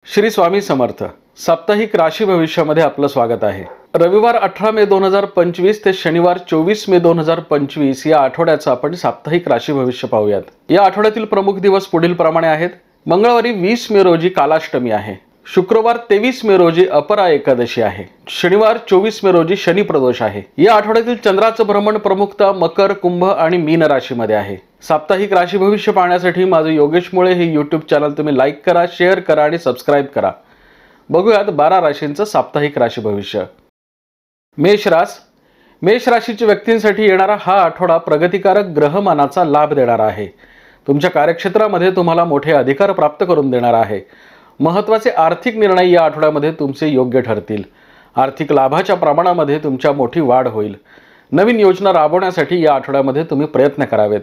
श्री स्वामी समर्थ साप्ताहिक राशी भविष्यामध्ये आपलं स्वागत आहे। रविवार 18 मे 2025 ते शनिवार 24 मे 2025 या आठवड्याचं आपण साप्ताहिक राशी भविष्य पाहूयात। या आठवड्यातील प्रमुख दिवस पुढील प्रमाणे आहेत। मंगळवारी 20 मे रोजी कालाष्टमी आहे। शुक्रवार 23 मे रोजी अपरा एकादशी आहे। शनिवार 24 मे रोजी शनी प्रदोष आहे। या आठवड्यातील चंद्राचं भ्रमण प्रमुखता मकर, कुंभ आणि मीन राशीमध्ये आहे। साप्ताहिक राशी भविष्य पाहण्यासाठी माझं योगेश मुळे हे YouTube चॅनल तुम्ही लाईक करा, शेअर करा आणि सबस्क्राइब करा। बघूयात 12 राशींचं साप्ताहिक राशी भविष्य। मेष राशीच्या व्यक्तींसाठी येणारा हा आठवडा प्रगतिकारक ग्रहमानाचा लाभ देणारा आहे। तुमच्या कार्यक्षेत्रामध्ये तुम्हाला मोठे अधिकार प्राप्त करून देणारा आहे। महत्त्वाचे आर्थिक निर्णय या आठवड्यामध्ये तुमचे योग्य ठरतील। आर्थिक लाभाच्या प्रमाणामध्ये तुमच्या मोठी वाढ होईल। नवीन योजना राबवण्यासाठी या आठवड्यामध्ये तुम्ही प्रयत्न करावेत।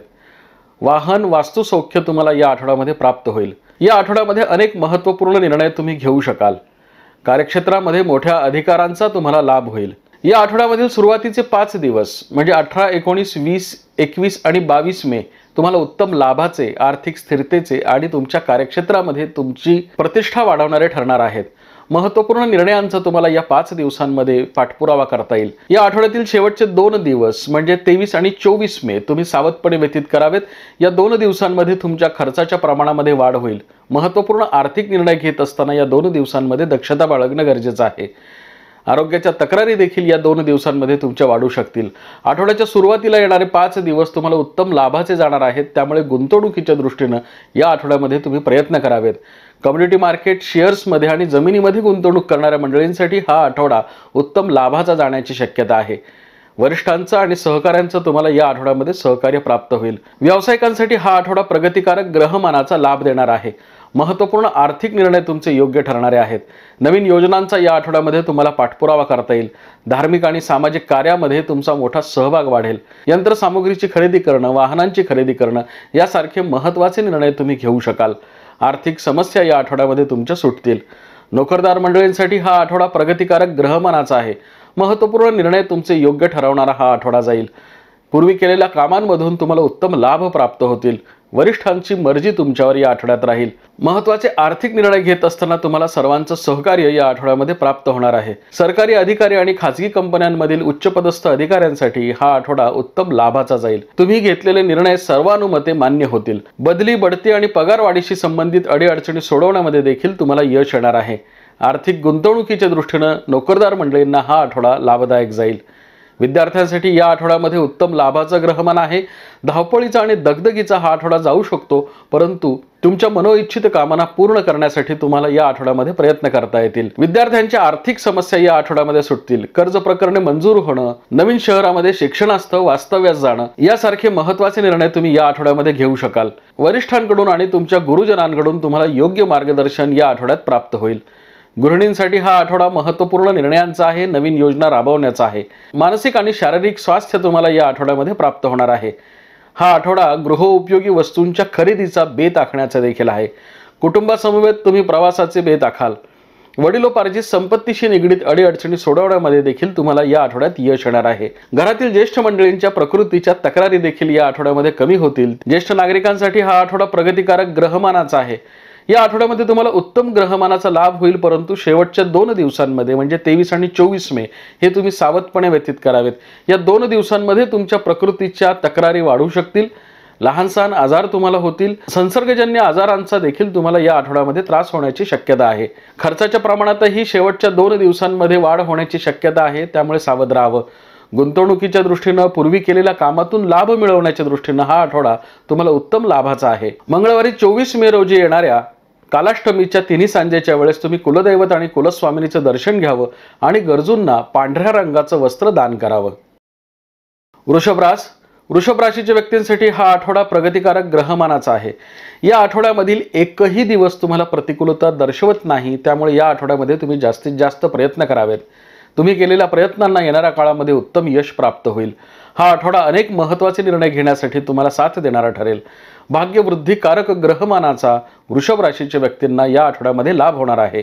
वाहन, वास्तू सौख्य तुम्हाला या आठवड्यामध्ये प्राप्त होईल। या आठवड्यामध्ये अनेक महत्त्वपूर्ण निर्णय तुम्ही घेऊ शकाल। कार्यक्षेत्रामध्ये मोठ्या अधिकारांचा तुम्हाला लाभ होईल। या आठवड्यामधील सुरुवातीचे 5 दिवस म्हणजे 18, 19, 20, 21 आणि 22 मे तुम्हाला उत्तम लाभाचे, आर्थिक स्थिरतेचे आणि तुमच्या कार्यक्षेत्रामध्ये तुमची प्रतिष्ठा वाढवणारे ठरणार आहेत। महत्त्वपूर्ण निर्णयांचा तुम्हाला या 5 दिवसांमध्ये पाठपुरावा करता येईल। या आठवड्यातील शेवटचे 2 दिवस म्हणजे 23 आणि 24 मे तुम्ही सावधपणे व्यतीत करावेत। या 2 दिवसांमध्ये तुमच्या खर्चाच्या प्रमाणामध्ये वाढ होईल। महत्त्वपूर्ण आर्थिक निर्णय घेत असताना या 2 दिवसांमध्ये दक्षता बाळगणं गरजेचं आहे। आरोग्याच्या तक्रारी देखील या 2 दिवसांमध्ये तुमच्या वाढू शकतील। आठवड्याच्या सुरुवातीला येणारे 5 दिवस तुम्हाला उत्तम लाभाचे जाणार आहेत, त्यामुळे गुंतवणुकीच्या दृष्टीने या आठवड्यामध्ये तुम्ही प्रयत्न करावेत। कम्युनिटी मार्केट, शेअर्समध्ये आणि जमिनीमध्ये गुंतवणूक करणाऱ्या मंडळींसाठी हा आठवडा उत्तम लाभाचा जाण्याची शक्यता आहे। वरिष्ठांचं आणि सहकाऱ्यांचं तुम्हाला या आठवड्यामध्ये सहकार्य प्राप्त होईल। व्यावसायिकांसाठी हा आठवडा प्रगतिकारक ग्रहमानाचा लाभ देणार आहे। महत्त्वपूर्ण आर्थिक निर्णय तुमचे योग्य ठरणारे आहेत। नवीन योजनांचा या आठवड्यामध्ये तुम्हाला पाठपुरावा करता येईल। धार्मिक आणि सामाजिक कार्यामध्ये तुमचा मोठा सहभाग वाढेल। यंत्रसामुग्रीची खरेदी करणं, वाहनांची खरेदी करणं यासारखे महत्त्वाचे निर्णय तुम्ही घेऊ शकाल। आर्थिक समस्या या आठवड्यामध्ये तुमच्या सुटतील। नोकरदार मंडळींसाठी हा आठवडा प्रगतिकारक ग्रहमानाचा आहे। महत्त्वपूर्ण निर्णय तुमचे योग्य ठरवणारा हा आठवडा जाईल। पूर्वी केलेल्या कामांमधून तुम्हाला उत्तम लाभ प्राप्त होतील। वरिष्ठांची मर्जी तुमच्यावर या आठवड्यात राहील। महत्त्वाचे आर्थिक निर्णय घेत असताना तुम्हाला सर्वांचं सहकार्य या आठवड्यामध्ये प्राप्त होणार आहे। सरकारी अधिकारी आणि खाजगी कंपन्यांमधील उच्चपदस्थ अधिकाऱ्यांसाठी हा आठवडा उत्तम लाभाचा जाईल। तुम्ही घेतलेले निर्णय सर्वानुमते मान्य होतील। बदली, बढती आणि पगारवाढीशी संबंधित अडीअडचणी सोडवण्यामध्ये देखील तुम्हाला यश येणार आहे। आर्थिक गुंतवणुकीच्या दृष्टीने नोकरदार मंडळींना हा आठवडा लाभदायक जाईल। विद्यार्थ्यांसाठी या आठवड्यामध्ये उत्तम लाभाचा ग्रहमान आहे। धावपळीचा आणि दगदगीचा हा आठवडा जाऊ शकतो, परंतु तुमच्या मनोइच्छित कामांना पूर्ण करण्यासाठी तुम्हाला या आठवड्यामध्ये प्रयत्न करता येतील। विद्यार्थ्यांच्या आर्थिक समस्या या आठवड्यामध्ये सुटतील। कर्ज प्रकरणे मंजूर होणं, नवीन शहरामध्ये शिक्षणार्थ वास्तव्यास जाणं यासारखे महत्त्वाचे निर्णय तुम्ही या आठवड्यामध्ये घेऊ शकाल। वरिष्ठांकडून आणि तुमच्या गुरुजनांकडून तुम्हाला योग्य मार्गदर्शन या आठवड्यात प्राप्त होईल। गृहिणींसाठी हा आठवडा महत्त्वपूर्ण निर्णयांचा आहे, नवीन योजना राबवण्याचा आहे। मानसिक आणि शारीरिक स्वास्थ्य तुम्हाला या आठवड्यामध्ये प्राप्त होणार आहे। हा आठवडा गृहोपयोगी वस्तूंच्या खरेदीचा बेत आखण्याचा देखील आहे। कुटुंबासमवेत तुम्ही प्रवासाचे बेत आखाल। वडिलोपार्जित संपत्तीशी निगडीत अडीअडचणी सोडवण्यामध्ये देखील तुम्हाला या आठवड्यात यश येणार आहे। घरातील ज्येष्ठ मंडळींच्या प्रकृतीच्या तक्रारी देखील या आठवड्यामध्ये कमी होतील। ज्येष्ठ नागरिकांसाठी हा आठवडा प्रगतिकारक ग्रहमानाचा आहे। या आठवड्यामध्ये तुम्हाला उत्तम ग्रहमानाचा लाभ होईल, परंतु शेवटच्या 2 दिवसांमध्ये म्हणजे 23 आणि 24 मे हे तुम्ही सावधपणे व्यतीत करावेत। या 2 दिवसांमध्ये तुमच्या प्रकृतीच्या तक्रारी वाढू शकतील। लहानसहान आजार तुम्हाला होतील। संसर्गजन्य आजारांचा देखील तुम्हाला या आठवड्यामध्ये त्रास होण्याची शक्यता आहे। खर्चाच्या प्रमाणातही शेवटच्या 2 दिवसांमध्ये वाढ होण्याची शक्यता आहे, त्यामुळे सावध राहावं। गुंतवणुकीच्या दृष्टीने पूर्वी केलेल्या कामातून लाभ मिळवण्याच्या दृष्टीने हा आठवडा तुम्हाला उत्तम लाभाचा आहे। मंगळवारी 24 मे रोजी येणाऱ्या कालाष्टमीच्या तिन्ही सांजेच्या वेळेस तुम्ही कुलदैवत आणि कुलस्वामिनीचं दर्शन घ्यावं आणि गरजूंना पांढऱ्या रंगाचं वस्त्र दान करावं। वृषभ राशीच्या व्यक्तींसाठी हा आठवडा प्रगतिकारक ग्रहमानाचा आहे। या आठवड्यामधील एकही दिवस तुम्हाला प्रतिकूलता दर्शवत नाही, त्यामुळे या आठवड्यामध्ये तुम्ही जास्तीत जास्त प्रयत्न करावेत। तुम्ही केलेल्या प्रयत्नांना येणाऱ्या काळामध्ये उत्तम यश प्राप्त होईल। हा आठवडा अनेक महत्त्वाचे निर्णय घेण्यासाठी तुम्हाला साथ देणारा ठरेल। भाग्यवृद्धिकारक ग्रहमानाचा वृषभ राशीच्या व्यक्तींना या आठवड्यामध्ये लाभ होणार आहे।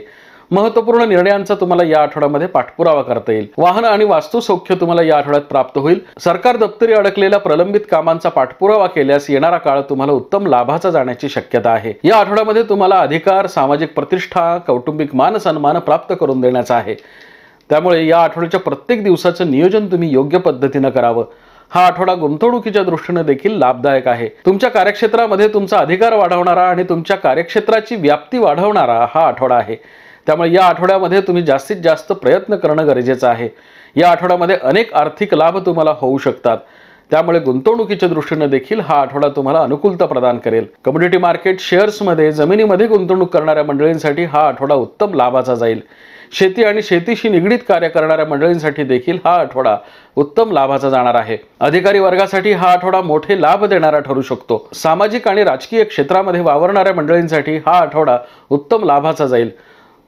महत्त्वपूर्ण निर्णयांचा तुम्हाला या आठवड्यामध्ये पाठपुरावा करता येईल। वाहन आणि वास्तू सौख्य तुम्हाला या आठवड्यात प्राप्त होईल। सरकार दप्तरी अडकलेल्या प्रलंबित कामांचा पाठपुरावा केल्यास येणारा काळ तुम्हाला उत्तम लाभाचा जाण्याची शक्यता आहे। या आठवड्यामध्ये तुम्हाला अधिकार, सामाजिक प्रतिष्ठा, कौटुंबिक मान सन्मान प्राप्त करून देण्याचा आहे। त्यामुळे या आठवड्याच्या प्रत्येक दिवसाचं नियोजन तुम्ही योग्य पद्धतीने करावं। हा आठवडा गुंतवणुकीच्या दृष्टीने देखील लाभदायक आहे। तुमच्या कार्यक्षेत्रामध्ये तुमचा अधिकार वाढवणारा आणि तुमच्या कार्यक्षेत्राची व्याप्ती वाढवणारा हा आठवडा आहे। त्यामुळे या आठवड्यामध्ये तुम्ही जास्तीत जास्त प्रयत्न करणं गरजेचं आहे। या आठवड्यामध्ये अनेक आर्थिक लाभ तुम्हाला होऊ शकतात। त्यामुळे गुंतवणुकीच्या दृष्टीने देखील हा आठवडा तुम्हाला अनुकूलता प्रदान करेल। कमोडिटी मार्केट, शेअर्समध्ये, जमिनीमध्ये गुंतवणूक करणाऱ्या मंडळींसाठी हा आठवडा उत्तम लाभाचा जाईल। शेती आणि शेतीशी निगडीत कार्य करणाऱ्या मंडळींसाठी देखील हा आठवडा उत्तम लाभाचा जाणार आहे। अधिकारी वर्गासाठी हा आठवडा मोठे लाभ देणारा ठरू शकतो। सामाजिक आणि राजकीय क्षेत्रामध्ये वावरणाऱ्या मंडळींसाठी हा आठवडा उत्तम लाभाचा जाईल।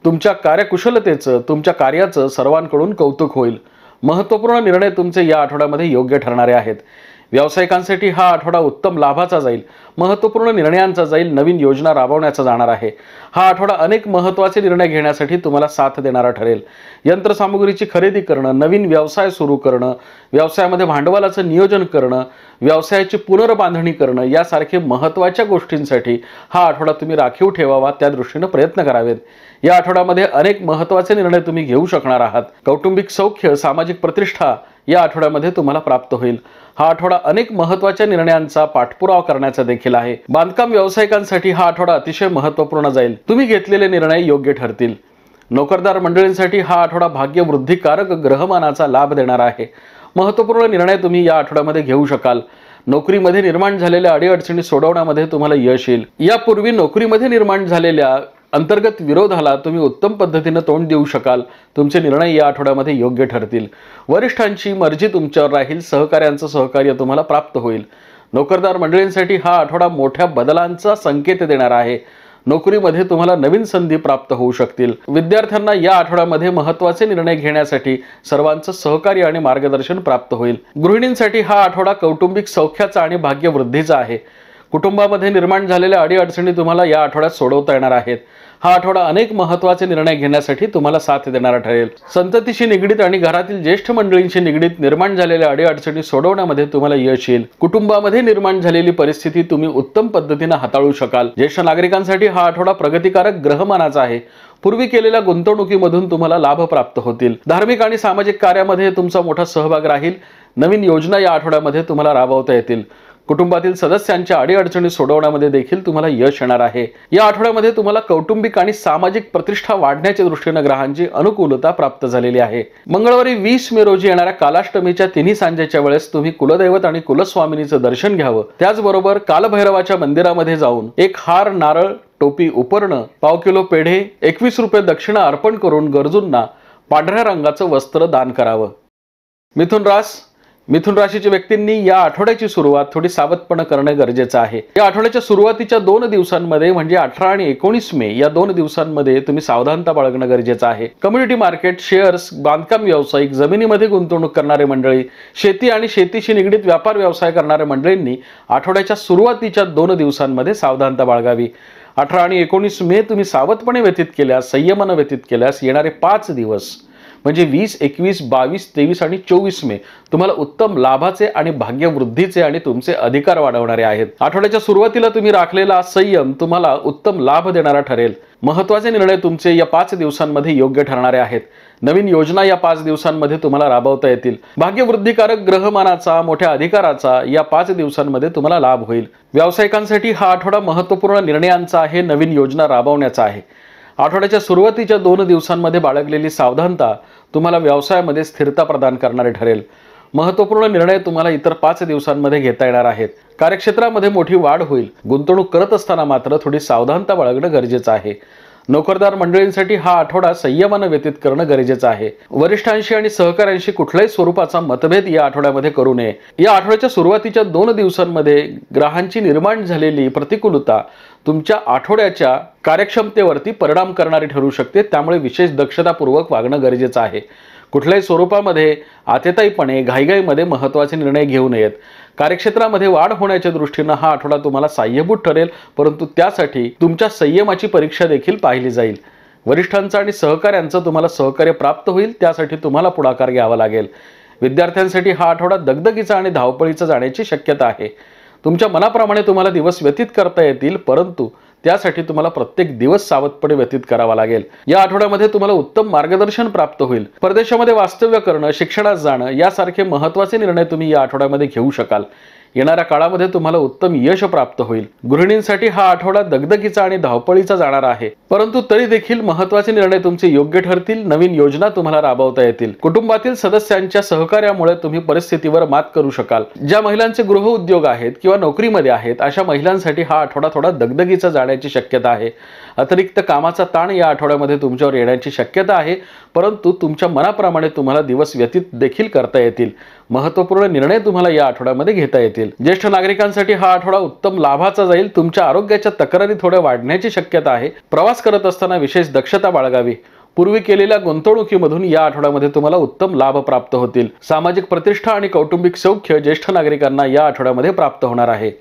तुमच्या कार्यकुशलतेचं, तुमच्या कार्याचं सर्वांकडून कौतुक होईल। महत्त्वपूर्ण निर्णय तुमचे या आठवड्यामध्ये योग्य ठरणारे आहेत। व्यावसायिकांसाठी हा आठवडा उत्तम लाभाचा जाईल। महत्त्वपूर्ण निर्णयांचा जाईल, नवीन योजना राबवण्याचा जाणार आहे। हा आठवडा अनेक महत्त्वाचे निर्णय घेण्यासाठी तुम्हाला साथ देणारा ठरेल। यंत्रसामुग्रीची खरेदी करणं, नवीन व्यवसाय सुरू करणं, व्यवसायामध्ये भांडवलाचं नियोजन करणं, व्यवसायाची पुनर्बांधणी करणं यासारखे महत्त्वाच्या गोष्टींसाठी हा आठवडा तुम्ही राखीव ठेवावा, त्या दृष्टीने प्रयत्न करावेत। या आठवड्यामध्ये अनेक महत्त्वाचे निर्णय तुम्ही घेऊ शकणार आहात। कौटुंबिक सौख्य, सामाजिक प्रतिष्ठा या आठवड्यामध्ये तुम्हाला प्राप्त होईल। हा आठवडा अनेक महत्त्वाच्या निर्णयांचा पाठपुरावा करण्याचा देखील आहे। बांधकाम व्यावसायिकांसाठी हा आठवडा अतिशय महत्त्वपूर्ण जाईल। तुम्ही घेतलेले निर्णय योग्य ठरतील। नोकरदार मंडळींसाठी हा आठवडा भाग्यवृद्धिकारक ग्रहमानाचा लाभ देणारा आहे। महत्त्वपूर्ण निर्णय तुम्ही या आठवड्यामध्ये घेऊ शकाल। नोकरीमध्ये निर्माण झालेल्या अडीअडचणी सोडवण्यामध्ये तुम्हाला यश येईल। यापूर्वी नोकरीमध्ये निर्माण झालेल्या अंतर्गत विरोधाला तुम्ही उत्तम पद्धतीने तोंड देऊ शकाल। तुमचे निर्णय या आठवड्यामध्ये योग्य ठरतील। वरिष्ठांची मर्जी तुमच्यावर राहील। सहकार्यांचं सहकार्य तुम्हाला प्राप्त होईल। नोकरदार मंडळींसाठी हा आठवडा मोठ्या बदलांचा संकेत देणारा आहे। नोकरीमध्ये तुम्हाला नवीन संधी प्राप्त होऊ शकतील। विद्यार्थ्यांना या आठवड्यामध्ये महत्त्वाचे निर्णय घेण्यासाठी सर्वांचं सहकार्य आणि मार्गदर्शन प्राप्त होईल। गृहिणींसाठी हा आठवडा कौटुंबिक सौख्याचा आणि भाग्यवृद्धीचा आहे। कुटुंबामध्ये निर्माण झालेल्या अडीअडचणी तुम्हाला या आठवड्यात सोडवता येणार आहेत। हा आठवडा अनेक महत्त्वाचे निर्णय घेण्यासाठी तुम्हाला साथ देणारा ठरेल। संततीशी निगडीत आणि घरातील ज्येष्ठ मंडळींशी निगडीत निर्माण झालेल्या अडीअडचणी सोडवण्यामध्ये तुम्हाला यश येईल। कुटुंबामध्ये निर्माण झालेली परिस्थिती तुम्ही उत्तम पद्धतीने हाताळू शकाल। ज्येष्ठ नागरिकांसाठी हा आठवडा प्रगतिकारक ग्रहमानाचा आहे। पूर्वी केलेल्या गुंतवणुकीमधून तुम्हाला लाभ प्राप्त होतील। धार्मिक आणि सामाजिक कार्यामध्ये तुमचा मोठा सहभाग राहील। नवीन योजना या आठवड्यामध्ये तुम्हाला राबवता येतील। कुटुंबातील सदस्यांच्या अडीअडचणी सोडवण्यामध्ये देखील तुम्हाला यश येणार आहे। या आठवड्यामध्ये तुम्हाला कौटुंबिक आणि सामाजिक प्रतिष्ठा वाढण्याच्या दृष्टीने ग्रहांची अनुकूलता प्राप्त झालेली आहे। मंगळवारी 20 मे रोजी येणाऱ्या कालाष्टमीच्या तिन्ही सांजेच्या वेळेस तुम्ही कुलदैवत आणि कुलस्वामिनीचं दर्शन घ्यावं। त्याचबरोबर कालभैरवाच्या मंदिरामध्ये जाऊन एक हार, नारळ, टोपी, उपरणं, पाव किलो पेढे, 21 रुपये दक्षिणा अर्पण करून गरजूंना पांढऱ्या रंगाचं वस्त्र दान करावं। मिथुन राशीच्या व्यक्तींनी या आठवड्याची सुरुवात थोडी सावधपणे करणं गरजेचं आहे। या आठवड्याच्या सुरुवातीच्या 2 दिवसांमध्ये म्हणजे 18 आणि 19 मे या 2 दिवसांमध्ये तुम्ही सावधानता बाळगणं गरजेचं आहे। कम्युनिटी मार्केट, शेअर्स, बांधकाम व्यावसायिक, जमिनीमध्ये गुंतवणूक करणारे मंडळी, शेती आणि शेतीशी निगडीत व्यापार व्यवसाय करणाऱ्या मंडळींनी आठवड्याच्या सुरुवातीच्या 2 दिवसांमध्ये सावधानता बाळगावी। 18 आणि 19 मे तुम्ही सावधपणे व्यतीत केल्यास, संयमाने व्यतीत केल्यास येणारे 5 दिवस म्हणजे 20, 21, 22, 23 आणि 24 मे तुम्हाला उत्तम लाभाचे आणि भाग्यवृद्धीचे आणि तुमचे अधिकार वाढवणारे आहेत। आठवड्याच्या सुरुवातीला तुम्ही राखलेला संयम तुम्हाला उत्तम लाभ देणारा ठरेल। महत्त्वाचे निर्णय तुमचे या 5 दिवसांमध्ये योग्य ठरणारे आहेत। नवीन योजना या 5 दिवसांमध्ये तुम्हाला राबवता येतील। भाग्यवृद्धिकारक ग्रहमानाचा, मोठ्या अधिकाराचा या 5 दिवसांमध्ये तुम्हाला लाभ होईल। व्यावसायिकांसाठी हा आठवडा महत्त्वपूर्ण निर्णयांचा आहे, नवीन योजना राबवण्याचा आहे। आठवड्याच्या सुरुवातीच्या 2 दिवसांमध्ये बाळगलेली सावधानता तुम्हाला व्यवसायामध्ये स्थिरता प्रदान करणारे ठरेल। महत्त्वपूर्ण निर्णय तुम्हाला इतर 5 दिवसांमध्ये घेता येणार आहेत। कार्यक्षेत्रामध्ये मोठी वाढ होईल। गुंतवणूक करत असताना मात्र थोडी सावधानता बाळगणं गरजेचं आहे। नोकरदार मंडळींसाठी हा आठवडा संयमाने व्यतीत करणं गरजेचं आहे। वरिष्ठांशी आणि सहकाऱ्यांशी कुठल्याही स्वरूपाचा मतभेद या आठवड्यामध्ये करू नये। या आठवड्याच्या सुरुवातीच्या 2 दिवसांमध्ये ग्रहांची निर्माण झालेली प्रतिकूलता तुमच्या आठवड्याच्या कार्यक्षमतेवरती परिणाम करणारी ठरू शकते। त्यामुळे विशेष दक्षतापूर्वक वागणं गरजेचं आहे। कुठल्याही स्वरूपामध्ये आतेताईपणे, घाईघाईमध्ये महत्त्वाचे निर्णय घेऊ नयेत। कार्यक्षेत्रामध्ये वाढ होण्याच्या दृष्टीने हा आठवडा तुम्हाला साहाय्यभूत ठरेल, परंतु त्यासाठी तुमच्या संयमाची परीक्षा देखील पाहिली जाईल। वरिष्ठांचं आणि सहकाऱ्यांचं तुम्हाला सहकार्य प्राप्त होईल, त्यासाठी तुम्हाला पुढाकार घ्यावा लागेल. विद्यार्थ्यांसाठी हा आठवडा दगदगीचा आणि धावपळीचा जाण्याची शक्यता आहे. तुमच्या मनाप्रमाणे तुम्हाला दिवस व्यतीत करता येतील, परंतु त्यासाठी तुम्हाला प्रत्येक दिवस सावधपणे व्यतीत करावा लागेल. या आठवड्यामध्ये तुम्हाला उत्तम मार्गदर्शन प्राप्त होईल. परदेशामध्ये वास्तव्य करणं, शिक्षणात जाणं यासारखे महत्त्वाचे निर्णय तुम्ही या आठवड्यामध्ये घेऊ शकाल. येणाऱ्या काळामध्ये तुम्हाला उत्तम यश प्राप्त होईल. गृहिणींसाठी हा आठवडा दगदगीचा आणि धावपळीचा जाणार आहे, परंतु तरी देखील महत्त्वाचे निर्णय तुमचे योग्य ठरतील. नवीन योजना तुम्हाला राबवता येतील. कुटुंबातील सदस्यांच्या सहकार्यामुळे तुम्ही परिस्थितीवर मात करू शकाल. ज्या महिलांचे गृह उद्योग आहेत किंवा नोकरीमध्ये आहेत अशा महिलांसाठी हा आठवडा थोडा दगदगीचा जाण्याची शक्यता आहे. अतिरिक्त कामाचा ताण या आठवड्यामध्ये तुमच्यावर येण्याची शक्यता आहे, परंतु तुमच्या मनाप्रमाणे तुम्हाला दिवस व्यतीत देखील करता येतील. महत्त्वपूर्ण निर्णय तुम्हाला या आठवड्यामध्ये घेता येतील. ज्येष्ठ नागरिकांसाठी हा आठवडा उत्तम लाभाचा जाईल. तुमच्या आरोग्याच्या तक्रारी थोड्या वाढण्याची शक्यता आहे. प्रवास करत असताना विशेष दक्षता बाळगावी. पूर्वी केलेल्या गुंतवणुकीमधून या आठवड्यामध्ये तुम्हाला उत्तम लाभ प्राप्त होतील. सामाजिक प्रतिष्ठा आणि कौटुंबिक सौख्य ज्येष्ठ नागरिकांना या आठवड्यामध्ये प्राप्त होणार आहे.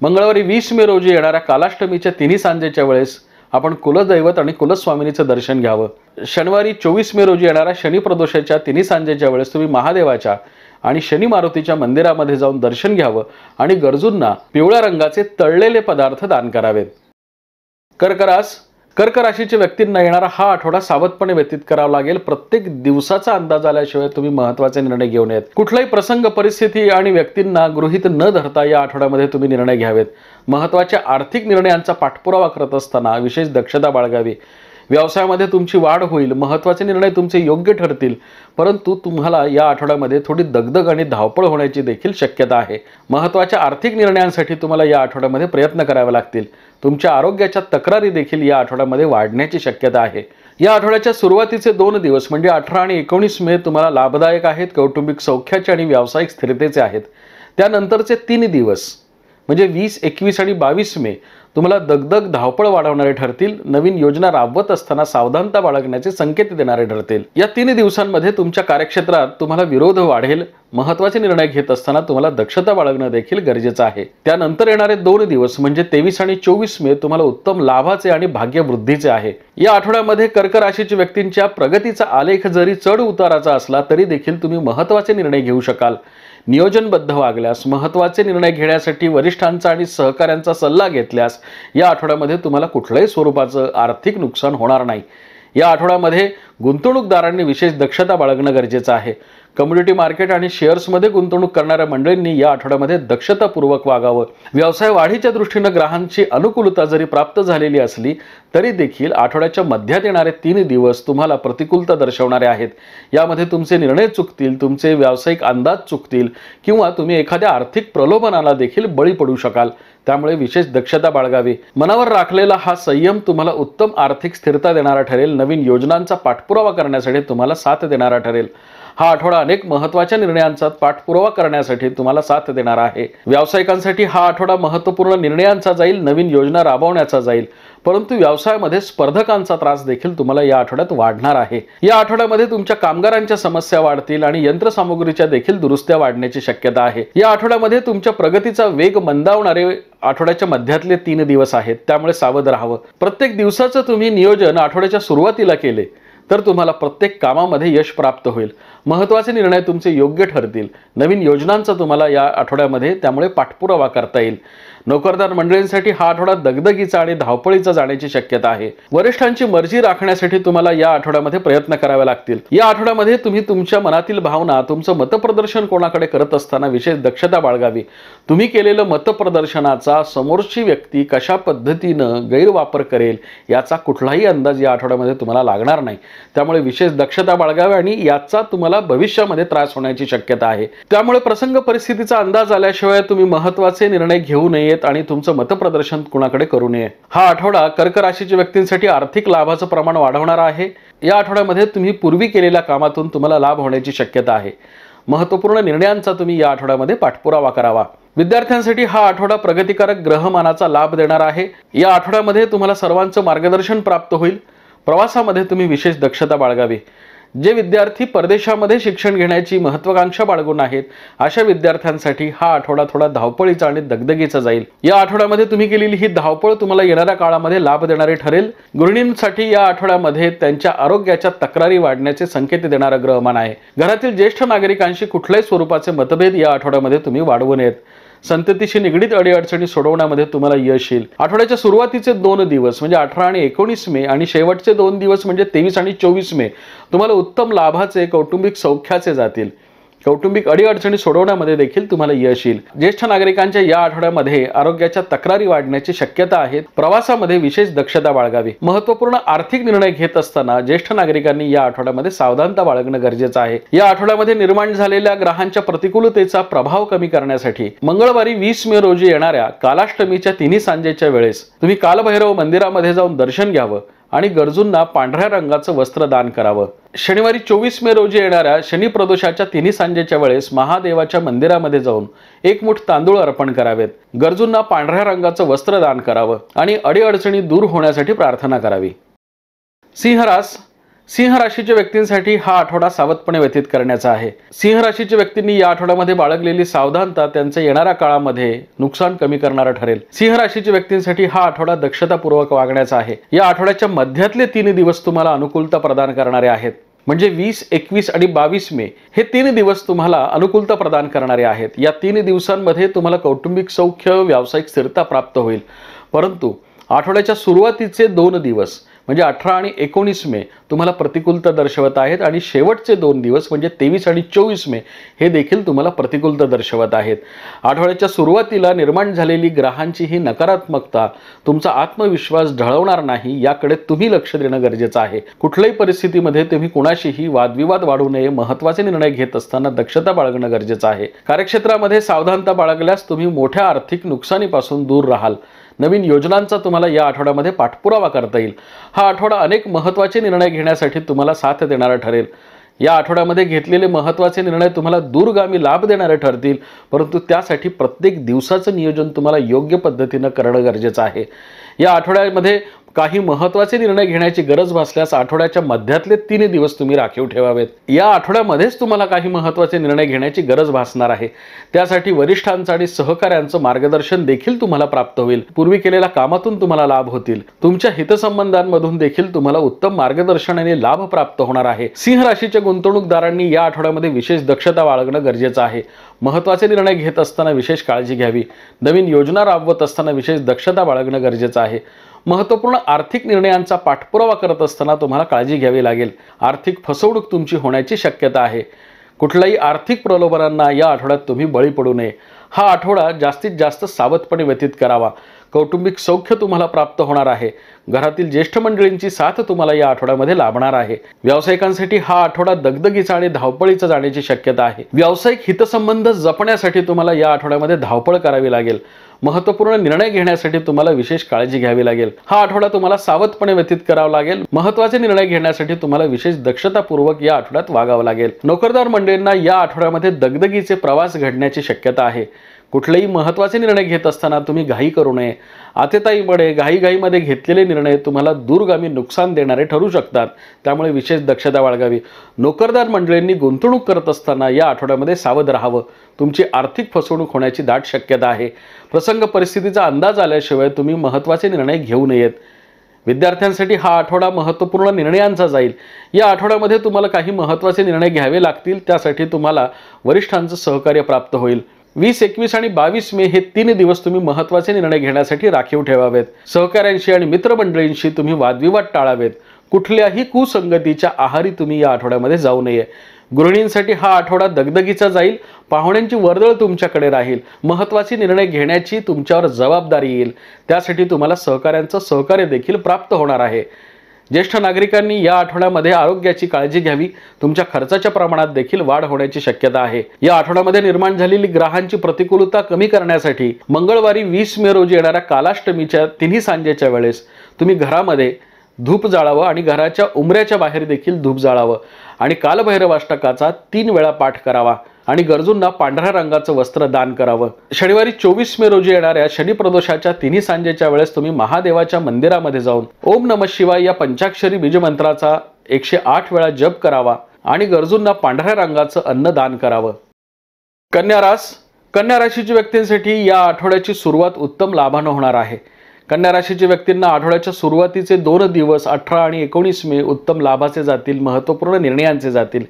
मंगळवारी 20 मे रोजी येणाऱ्या कालाष्टमीच्या तिन्ही सांजेच्या वेळेस आपण कुलदैवत आणि कुलस्वामिनीचं दर्शन घ्यावं. शनिवारी 24 मे रोजी येणाऱ्या शनी प्रदोषाच्या तिन्ही सांजेच्या वेळेस तुम्ही महादेवाच्या आणि शनी मारुतीच्या मंदिरामध्ये जाऊन दर्शन घ्यावं आणि गरजूंना पिवळ्या रंगाचे तळलेले पदार्थ दान करावेत. कर्क राशीच्या व्यक्तींना येणारा हा आठवडा सावधपणे व्यतीत करावा लागेल. प्रत्येक दिवसाचा अंदाज आल्याशिवाय तुम्ही महत्त्वाचे निर्णय घेऊ नयेत. कुठलाही प्रसंग, परिस्थिती आणि व्यक्तींना गृहीत न धरता या आठवड्यामध्ये तुम्ही निर्णय घ्यावेत. महत्त्वाच्या आर्थिक निर्णयांचा पाठपुरावा करत असताना विशेष दक्षता बाळगावी. व्यवसायामध्ये तुमची वाढ होईल. महत्त्वाचे निर्णय तुमचे योग्य ठरतील, परंतु तुम्हाला या आठवड्यामध्ये थोडी दगदग आणि धावपळ होण्याची देखील शक्यता आहे. महत्त्वाच्या आर्थिक निर्णयांसाठी तुम्हाला या आठवड्यामध्ये प्रयत्न करावे लागतील. तुमच्या आरोग्याच्या तक्रारी देखील या आठवड्यामध्ये वाढण्याची शक्यता आहे. या आठवड्याच्या सुरुवातीचे 2 दिवस म्हणजे 18 आणि 19 मे तुम्हाला लाभदायक आहेत. कौटुंबिक सौख्याचे आणि व्यावसायिक स्थिरतेचे आहेत. त्यानंतरचे 3 दिवस म्हणजे 20, 21 आणि 22 मे तुम्हाला दगदग, धावपळ वाढवणारे ठरतील. नवीन योजना राबवत असताना सावधानता बाळगण्याचे संकेत देणारे ठरतील. या 3 दिवसांमध्ये तुमच्या कार्यक्षेत्रात तुम्हाला विरोध वाढेल. महत्त्वाचे निर्णय घेत असताना तुम्हाला दक्षता बाळगणं देखील गरजेचं आहे. त्यानंतर येणारे 2 दिवस म्हणजे 23 आणि 24 मे तुम्हाला उत्तम लाभाचे आणि भाग्यवृद्धीचे आहे. या आठवड्यामध्ये कर्क राशीच्या व्यक्तींच्या प्रगतीचा आलेख जरी चढ उताराचा असला तरी देखील तुम्ही महत्त्वाचे निर्णय घेऊ शकाल. नियोजनबद्ध वागल्यास, महत्त्वाचे निर्णय घेण्यासाठी वरिष्ठांचा आणि सहकाऱ्यांचा सल्ला घेतल्यास या आठवड्यामध्ये तुम्हाला कुठल्याही स्वरूपाचं आर्थिक नुकसान होणार नाही. या आठवड्यामध्ये गुंतवणूकदारांनी विशेष दक्षता बाळगणं गरजेचं आहे. कम्युनिटी मार्केट आणि शेअर्समध्ये गुंतवणूक करणाऱ्या मंडळींनी या आठवड्यामध्ये दक्षतापूर्वक वागावं. व्यवसाय वाढीच्या दृष्टीनं ग्रहांची अनुकूलता जरी प्राप्त झालेली असली तरी देखील आठवड्याच्या मध्यात येणारे 3 दिवस तुम्हाला प्रतिकूलता दर्शवणारे आहेत. यामध्ये तुमचे निर्णय चुकतील, तुमचे व्यावसायिक अंदाज चुकतील किंवा तुम्ही एखाद्या आर्थिक प्रलोभनाला देखील बळी पडू शकाल. त्यामुळे विशेष दक्षता बाळगावी. मनावर राखलेला हा संयम तुम्हाला उत्तम आर्थिक स्थिरता देणारा ठरेल. नवीन योजनांचा पाठपुरावा करण्यासाठी तुम्हाला साथ देणारा ठरेल. हा आठवडा अनेक महत्त्वाच्या निर्णयांचा पाठपुरावा करण्यासाठी तुम्हाला साथ देणार आहे. व्यावसायिकांसाठी हा आठवडा महत्त्वपूर्ण निर्णयांचा जाईल, नवीन योजना राबवण्याचा जाईल, परंतु व्यवसायामध्ये स्पर्धकांचा त्रास देखील तुम्हाला या आठवड्यात वाढणार आहे. या आठवड्यामध्ये तुमच्या कामगारांच्या समस्या वाढतील आणि यंत्रसामुग्रीच्या देखील दुरुस्त्या वाढण्याची शक्यता आहे. या आठवड्यामध्ये तुमच्या प्रगतीचा वेग मंदावणारे आठवड्याच्या मध्यातले 3 दिवस आहेत, त्यामुळे सावध राहावं. प्रत्येक दिवसाचं तुम्ही नियोजन आठवड्याच्या सुरुवातीला केले तर तुम्हाला प्रत्येक कामामध्ये यश प्राप्त होईल. महत्त्वाचे निर्णय तुमचे योग्य ठरतील. नवीन योजनांचा तुम्हाला या आठवड्यामध्ये त्यामुळे पाठपुरावा करता येईल. नोकरदार मंडळींसाठी हा आठवडा दगदगीचा आणि धावपळीचा जाण्याची शक्यता आहे. वरिष्ठांची मर्जी राखण्यासाठी तुम्हाला या आठवड्यामध्ये प्रयत्न करावे लागतील. या आठवड्यामध्ये तुम्ही तुमच्या मनातील भावना, तुमचं मतप्रदर्शन कोणाकडे करत असताना विशेष दक्षता बाळगावी. तुम्ही केलेलं मतप्रदर्शनाचा समोरची व्यक्ती कशा पद्धतीनं गैरवापर करेल याचा कुठलाही अंदाज या आठवड्यामध्ये तुम्हाला लागणार नाही. त्यामुळे विशेष दक्षता बाळगावी आणि याचा तुम्हाला भविष्यामध्ये त्रास होण्याची शक्यता आहे. त्यामुळे प्रसंग परिस्थितीचा अंदाज आल्याशिवाय तुम्ही महत्त्वाचे निर्णय घेऊ नयेत आणि तुमचं मतप्रदर्शन कुणाकडे करू नये. हा आठवडा कर्क राशीच्या व्यक्तींसाठी आर्थिक लाभाचं प्रमाण वाढवणारा आहे. या आठवड्यामध्ये तुम्ही पूर्वी केलेल्या कामातून तुम्हाला लाभ होण्याची शक्यता आहे. महत्त्वपूर्ण निर्णयांचा तुम्ही या आठवड्यामध्ये पाठपुरावा करावा. विद्यार्थ्यांसाठी हा आठवडा प्रगतिकारक ग्रहमानाचा लाभ देणार आहे. या आठवड्यामध्ये तुम्हाला सर्वांचं मार्गदर्शन प्राप्त होईल. प्रवासामध्ये तुम्ही विशेष दक्षता बाळगावी. जे विद्यार्थी परदेशामध्ये शिक्षण घेण्याची महत्त्वाकांक्षा बाळगून आहेत अशा विद्यार्थ्यांसाठी हा आठवडा थोडा धावपळीचा आणि दगदगीचा जाईल। या आठवड्यामध्ये तुम्ही केलेली ही धावपळ तुम्हाला येणाऱ्या काळामध्ये लाभ देणारी ठरेल। गृहिणींसाठी या आठवड्यामध्ये त्यांच्या आरोग्याच्या तक्रारी वाढण्याचे संकेत देणारं ग्रहमान आहे। घरातील ज्येष्ठ नागरिकांशी कुठल्याही स्वरूपाचे मतभेद या आठवड्यामध्ये तुम्ही वाढवू नयेत। संततीशी निगडीत अडीअडचणी सोडवण्यामध्ये तुम्हाला यश येईल। आठवड्याच्या सुरुवातीचे 2 दिवस म्हणजे 18 आणि 19 मे आणि शेवटचे 2 दिवस म्हणजे 23 आणि 24 मे तुम्हाला उत्तम लाभाचे, कौटुंबिक सौख्याचे जातील। कौटुंबिक अडीअडचणी सोडवण्यामध्ये देखील तुम्हाला यश येईल। ज्येष्ठ नागरिकांच्या या आठवड्यामध्ये आरोग्याच्या तक्रारी वाढण्याची शक्यता आहे। प्रवासामध्ये विशेष दक्षता बाळगावी। महत्त्वपूर्ण आर्थिक निर्णय घेत असताना ज्येष्ठ नागरिकांनी या आठवड्यामध्ये सावधानता बाळगणं गरजेचं आहे। या आठवड्यामध्ये निर्माण झालेल्या ग्रहांच्या प्रतिकूलतेचा प्रभाव कमी करण्यासाठी मंगळवारी 20 मे रोजी येणाऱ्या कालाष्टमीच्या तिन्ही सांजेच्या वेळेस तुम्ही कालभैरव मंदिरामध्ये जाऊन दर्शन घ्यावं आणि गरजूंना पांढऱ्या रंगाचं वस्त्र दान करावं। शनिवारी 24 मे रोजी येणाऱ्या शनी प्रदोषाच्या तिन्ही सांजेच्या वेळेस महादेवाच्या मंदिरामध्ये जाऊन 1 मूठ तांदूळ अर्पण करावेत। गरजूंना पांढऱ्या रंगाचं वस्त्र दान करावं आणि अडीअडचणी दूर होण्यासाठी प्रार्थना करावी। सिंह राशीच्या व्यक्तींसाठी हा आठवडा सावधपणे व्यतीत करण्याचा आहे। सिंह राशीच्या व्यक्तींनी या आठवड्यामध्ये बाळगलेली सावधानता त्यांच्या येणाऱ्या काळामध्ये नुकसान कमी करणारा ठरेल। सिंह राशीच्या व्यक्तींसाठी हा आठवडा दक्षतापूर्वक वागण्याचा आहे। या आठवड्याच्या मध्यातले 3 दिवस तुम्हाला अनुकूलता प्रदान करणारे आहेत। म्हणजे 20, 21 आणि 22 मे हे 3 दिवस तुम्हाला अनुकूलता प्रदान करणारे आहेत। या 3 दिवसांमध्ये तुम्हाला कौटुंबिक सौख्य, व्यावसायिक स्थिरता प्राप्त होईल। परंतु आठवड्याच्या सुरुवातीचे 2 दिवस म्हणजे 18 आणि 19 मे तुम्हाला प्रतिकूलता दर्शवत आहेत आणि शेवटचे 2 दिवस म्हणजे 23 आणि 24 मे हे देखील तुम्हाला प्रतिकूलता दर्शवत आहेत। आठवड्याच्या सुरुवातीला निर्माण झालेली ग्रहांची ही नकारात्मकता तुमचा आत्मविश्वास ढळवणार नाही याकडे तुम्ही लक्ष देणं गरजेचं आहे। कुठल्याही परिस्थितीमध्ये तुम्ही कुणाशीही वादविवाद वाढू नये। महत्त्वाचे निर्णय घेत असताना दक्षता बाळगणं गरजेचं आहे। कार्यक्षेत्रामध्ये सावधानता बाळगल्यास तुम्ही मोठ्या आर्थिक नुकसानीपासून दूर राहाल। नवीन योजनांचा तुम्हाला या आठवड्यामध्ये पाठपुरावा करता येईल। हा आठवडा अनेक महत्त्वाचे निर्णय घेण्यासाठी तुम्हाला साथ देणारा ठरेल। या आठवड्यामध्ये घेतलेले महत्त्वाचे निर्णय तुम्हाला दूरगामी लाभ देणारे ठरतील, परंतु त्यासाठी प्रत्येक दिवसाचं नियोजन तुम्हाला योग्य पद्धतीनं करणं गरजेचं आहे। या आठवड्यामध्ये काही महत्त्वाचे निर्णय घेण्याची गरज भासल्यास आठवड्याच्या मध्यातले 3 दिवस तुम्ही राखीव ठेवावेत। या आठवड्यामध्येच तुम्हाला काही महत्त्वाचे निर्णय घेण्याची गरज भासणार आहे। त्यासाठी वरिष्ठांचं आणि सहकाऱ्यांचं मार्गदर्शन देखील तुम्हाला प्राप्त होईल। पूर्वी केलेल्या कामातून तुम्हाला लाभ होतील। तुमच्या हितसंबंधांमधून देखील तुम्हाला उत्तम मार्गदर्शन आणि लाभ प्राप्त होणार आहे। सिंह राशीच्या गुंतवणूकदारांनी या आठवड्यामध्ये विशेष दक्षता बाळगणं गरजेचं आहे। महत्त्वाचे निर्णय घेत असताना विशेष काळजी घ्यावी। नवीन योजना राबवत असताना विशेष दक्षता बाळगणं गरजेचं आहे। महत्त्वपूर्ण आर्थिक निर्णयांचा पाठपुरावा करत असताना तुम्हाला काळजी घ्यावी लागेल। आर्थिक फसवणूक तुमची होण्याची शक्यता आहे। कुठल्याही आर्थिक प्रलोभनांना या आठवड्यात तुम्ही बळी पडू नये। हा आठवडा जास्तीत जास्त सावधपणे व्यतीत करावा। कौटुंबिक सौख्य तुम्हाला प्राप्त होणार आहे। घरातील ज्येष्ठ मंडळींची साथ तुम्हाला या आठवड्यामध्ये लाभणार आहे। व्यावसायिकांसाठी हा आठवडा दगदगीचा आणि धावपळीचा जाण्याची शक्यता आहे। व्यावसायिक हितसंबंध जपण्यासाठी तुम्हाला या आठवड्यामध्ये धावपळ करावी लागेल। महत्त्वपूर्ण निर्णय घेण्यासाठी तुम्हाला विशेष काळजी घ्यावी लागेल। हा आठवडा तुम्हाला सावधपणे व्यतीत करावा लागेल। महत्त्वाचे निर्णय घेण्यासाठी तुम्हाला विशेष दक्षतापूर्वक या आठवड्यात वागावं लागेल। नोकरदार मंडळींना या आठवड्यामध्ये दगदगीचे प्रवास घडण्याची शक्यता आहे। कुठलेही महत्त्वाचे निर्णय घेत असताना तुम्ही घाई करू नये। आतेताईमुळे घाईमध्ये घेतलेले निर्णय तुम्हाला दूरगामी नुकसान देणारे ठरू शकतात, त्यामुळे विशेष दक्षता बाळगावी। नोकरदार मंडळींनी गुंतवणूक करत असताना या आठवड्यामध्ये सावध राहावं। तुमची आर्थिक फसवणूक होण्याची दाट शक्यता आहे। प्रसंग परिस्थितीचा अंदाज आल्याशिवाय तुम्ही महत्त्वाचे निर्णय घेऊ नयेत। विद्यार्थ्यांसाठी हा आठवडा महत्त्वपूर्ण निर्णयांचा जाईल। या आठवड्यामध्ये तुम्हाला काही महत्त्वाचे निर्णय घ्यावे लागतील, त्यासाठी तुम्हाला वरिष्ठांचं सहकार्य प्राप्त होईल। 20, 21 आणि 22 मे हे 3 दिवस तुम्ही महत्त्वाचे निर्णय घेण्यासाठी राखीव ठेवावेत। सहकाऱ्यांशी आणि मित्रमंडळींशी तुम्ही वादविवाद टाळावेत। कुठल्याही कुसंगतीच्या आहारी तुम्ही या आठवड्यामध्ये जाऊ नये। गृहिणींसाठी हा आठवडा दगदगीचा जाईल। पाहुण्यांची वर्दळ तुमच्याकडे राहील। महत्त्वाचे निर्णय घेण्याची तुमच्यावर जबाबदारी येईल, त्यासाठी तुम्हाला सहकाऱ्यांचं सहकार्य देखील प्राप्त होणार आहे। ज्येष्ठ नागरिकांनी या आठवड्यामध्ये आरोग्याची काळजी घ्यावी। तुमच्या खर्चाच्या प्रमाणात देखील वाढ होण्याची शक्यता आहे। या आठवड्यामध्ये निर्माण झालेली ग्रहांची प्रतिकूलता कमी करण्यासाठी मंगळवारी 20 मे रोजी येणाऱ्या कालाष्टमीच्या तिन्ही सांजेच्या वेळेस तुम्ही घरामध्ये धूप जाळावं आणि घराच्या उंबऱ्याच्या बाहेर देखील धूप जाळावं आणि कालभैरवाष्टकाचा 3 वेळा पाठ करावा आणि गरजूंना पांढऱ्या रंगाचं वस्त्र दान करावं। शनिवारी 24 मे रोजी येणाऱ्या शनी प्रदोषाच्या तिन्ही सांजेच्या वेळेस तुम्ही महादेवाच्या मंदिरामध्ये जाऊन ओम नमः शिवाय या पंचाक्षरी बीजमंत्राचा 108 वेळा जप करावा आणि गरजूंना पांढऱ्या रंगाचं अन्न दान करावं. कन्या राशीच्या व्यक्तींसाठी या आठवड्याची सुरुवात उत्तम लाभानं होणार आहे. कन्या राशीच्या व्यक्तींना आठवड्याच्या सुरुवातीचे 2 दिवस 18 आणि 19 मे उत्तम लाभाचे जातील, महत्त्वपूर्ण निर्णयांचे जातील.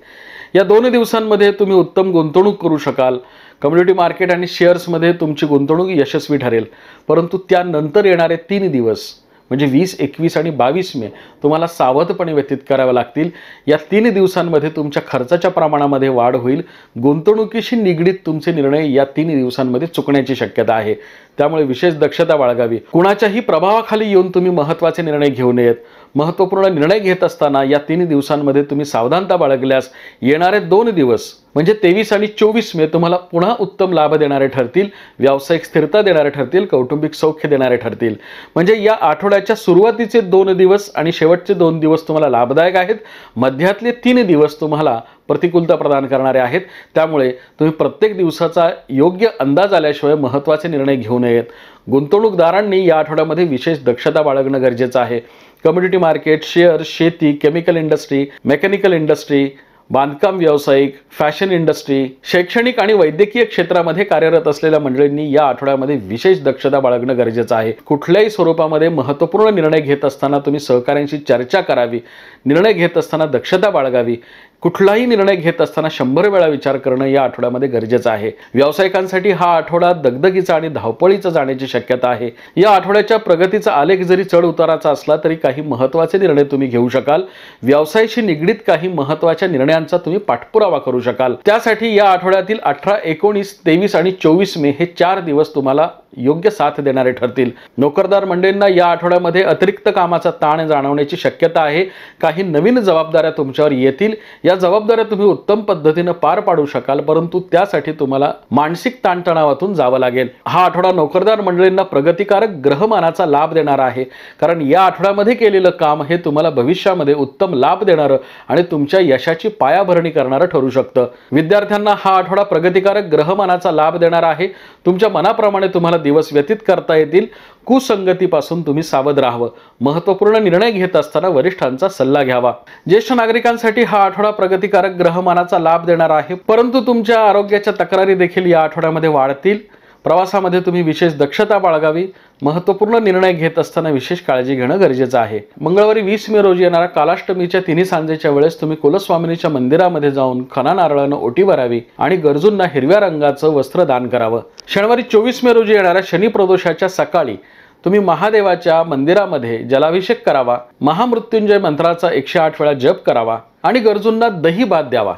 या 2 दिवसांमध्ये तुम्ही उत्तम गुंतवणूक करू शकाल. कम्युनिटी मार्केट आणि शेअर्समध्ये तुमची गुंतवणूक यशस्वी ठरेल. परंतु त्यानंतर येणारे 3 दिवस म्हणजे 20, 21 आणि 22 मे तुम्हाला सावधपणे व्यतीत करावे लागतील. या 3 दिवसांमध्ये तुमच्या खर्चाच्या प्रमाणामध्ये वाढ होईल. गुंतवणुकीशी निगडीत तुमचे निर्णय या 3 दिवसांमध्ये चुकण्याची शक्यता आहे. त्यामुळे विशेष दक्षता बाळगावी. कुणाच्याही प्रभावाखाली येऊन तुम्ही महत्त्वाचे निर्णय घेऊ नयेत. महत्त्वपूर्ण निर्णय घेत असताना या 3 दिवसांमध्ये तुम्ही सावधानता बाळगल्यास येणारे 2 दिवस म्हणजे 23 आणि 24 मे तुम्हाला पुन्हा उत्तम लाभ देणारे ठरतील. व्यावसायिक स्थिरता देणारे ठरतील. कौटुंबिक सौख्य देणारे ठरतील. म्हणजे या आठवड्याच्या सुरुवातीचे 2 दिवस आणि शेवटचे 2 दिवस तुम्हाला लाभदायक आहेत. मध्यातले 3 दिवस तुम्हाला प्रतिकूलता प्रदान करणारे आहेत. त्यामुळे तुम्ही प्रत्येक दिवसाचा योग्य अंदाज आल्याशिवाय महत्त्वाचे निर्णय घेऊ नयेत. गुंतवणूकदारांनी या आठवड्यामध्ये विशेष दक्षता बाळगणं गरजेचं आहे. कम्युनिटी मार्केट, शेअर, शेती, केमिकल इंडस्ट्री, मेकॅनिकल इंडस्ट्री, बांधकाम व्यावसायिक, फॅशन इंडस्ट्री, शैक्षणिक आणि वैद्यकीय क्षेत्रामध्ये कार्यरत असलेल्या मंडळींनी या आठवड्यामध्ये विशेष दक्षता बाळगणं गरजेचं आहे. कुठल्याही स्वरूपामध्ये महत्त्वपूर्ण निर्णय घेत असताना तुम्ही सहकाऱ्यांशी चर्चा करावी. निर्णय घेत असताना दक्षता बाळगावी. कुठलाही निर्णय घेत असताना 100 वेळा विचार करणं या आठवड्यामध्ये गरजेचं आहे. व्यावसायिकांसाठी हा आठवडा दगदगीचा आणि धावपळीचा जाण्याची शक्यता आहे. या आठवड्याच्या प्रगतीचा आलेख जरी चढ उताराचा असला तरी काही महत्त्वाचे निर्णय तुम्ही घेऊ शकाल. व्यवसायाशी निगडीत काही महत्त्वाच्या निर्णयांचा तुम्ही पाठपुरावा करू शकाल. त्यासाठी या आठवड्यातील 18, 19, 23 आणि 24 मे हे 4 दिवस तुम्हाला योग्य साथ देणारे ठरतील. नोकरदार मंडळींना या आठवड्यामध्ये अतिरिक्त कामाचा ताण जाणवण्याची शक्यता आहे. काही नवीन जबाबदाऱ्या तुमच्यावर येतील. या जबाबदाऱ्या तुम्ही उत्तम पद्धतीने पार पाडू शकाल. परंतु त्यासाठी तुम्हाला मानसिक ताणतणावातून जावं लागेल. हा आठवडा नोकरदार मंडळींना प्रगतिकारक ग्रहमानाचा लाभ देणारा आहे. कारण या आठवड्यामध्ये केलेलं काम हे तुम्हाला भविष्यामध्ये उत्तम लाभ देणारं आणि तुमच्या यशाची पायाभरणी करणारं ठरू शकतं. विद्यार्थ्यांना हा आठवडा प्रगतिकारक ग्रहमानाचा लाभ देणारा आहे. तुमच्या मनाप्रमाणे तुम्हाला दिवस व्यतीत करता येतील. कुसंगतीपासून तुम्ही सावध राहावं. महत्त्वपूर्ण निर्णय घेत असताना वरिष्ठांचा सल्ला घ्यावा. ज्येष्ठ नागरिकांसाठी हा आठवडा प्रगतिकारक ग्रहमानाचा लाभ देणारा आहे. परंतु तुमच्या आरोग्याच्या तक्रारी देखील या आठवड्यामध्ये वाढतील. प्रवासामध्ये तुम्ही विशेष दक्षता बाळगावी. महत्त्वपूर्ण निर्णय घेत असताना विशेष काळजी घेणं गरजेचं आहे. मंगळवारी 20 मे रोजी येणाऱ्या कालाष्टमीच्या 3 सांजेच्या वेळेस तुम्ही कुलस्वामिनीच्या मंदिरामध्ये जाऊन खणा नारळानं ओटी भरावी आणि गरजूंना हिरव्या रंगाचं वस्त्र दान करावं. शनिवारी 24 मे रोजी येणाऱ्या शनी प्रदोषाच्या सकाळी तुम्ही महादेवाच्या मंदिरामध्ये जलाभिषेक करावा. महामृत्युंजय मंत्राचा 108 वेळा जप करावा आणि गरजूंना दही भात द्यावा.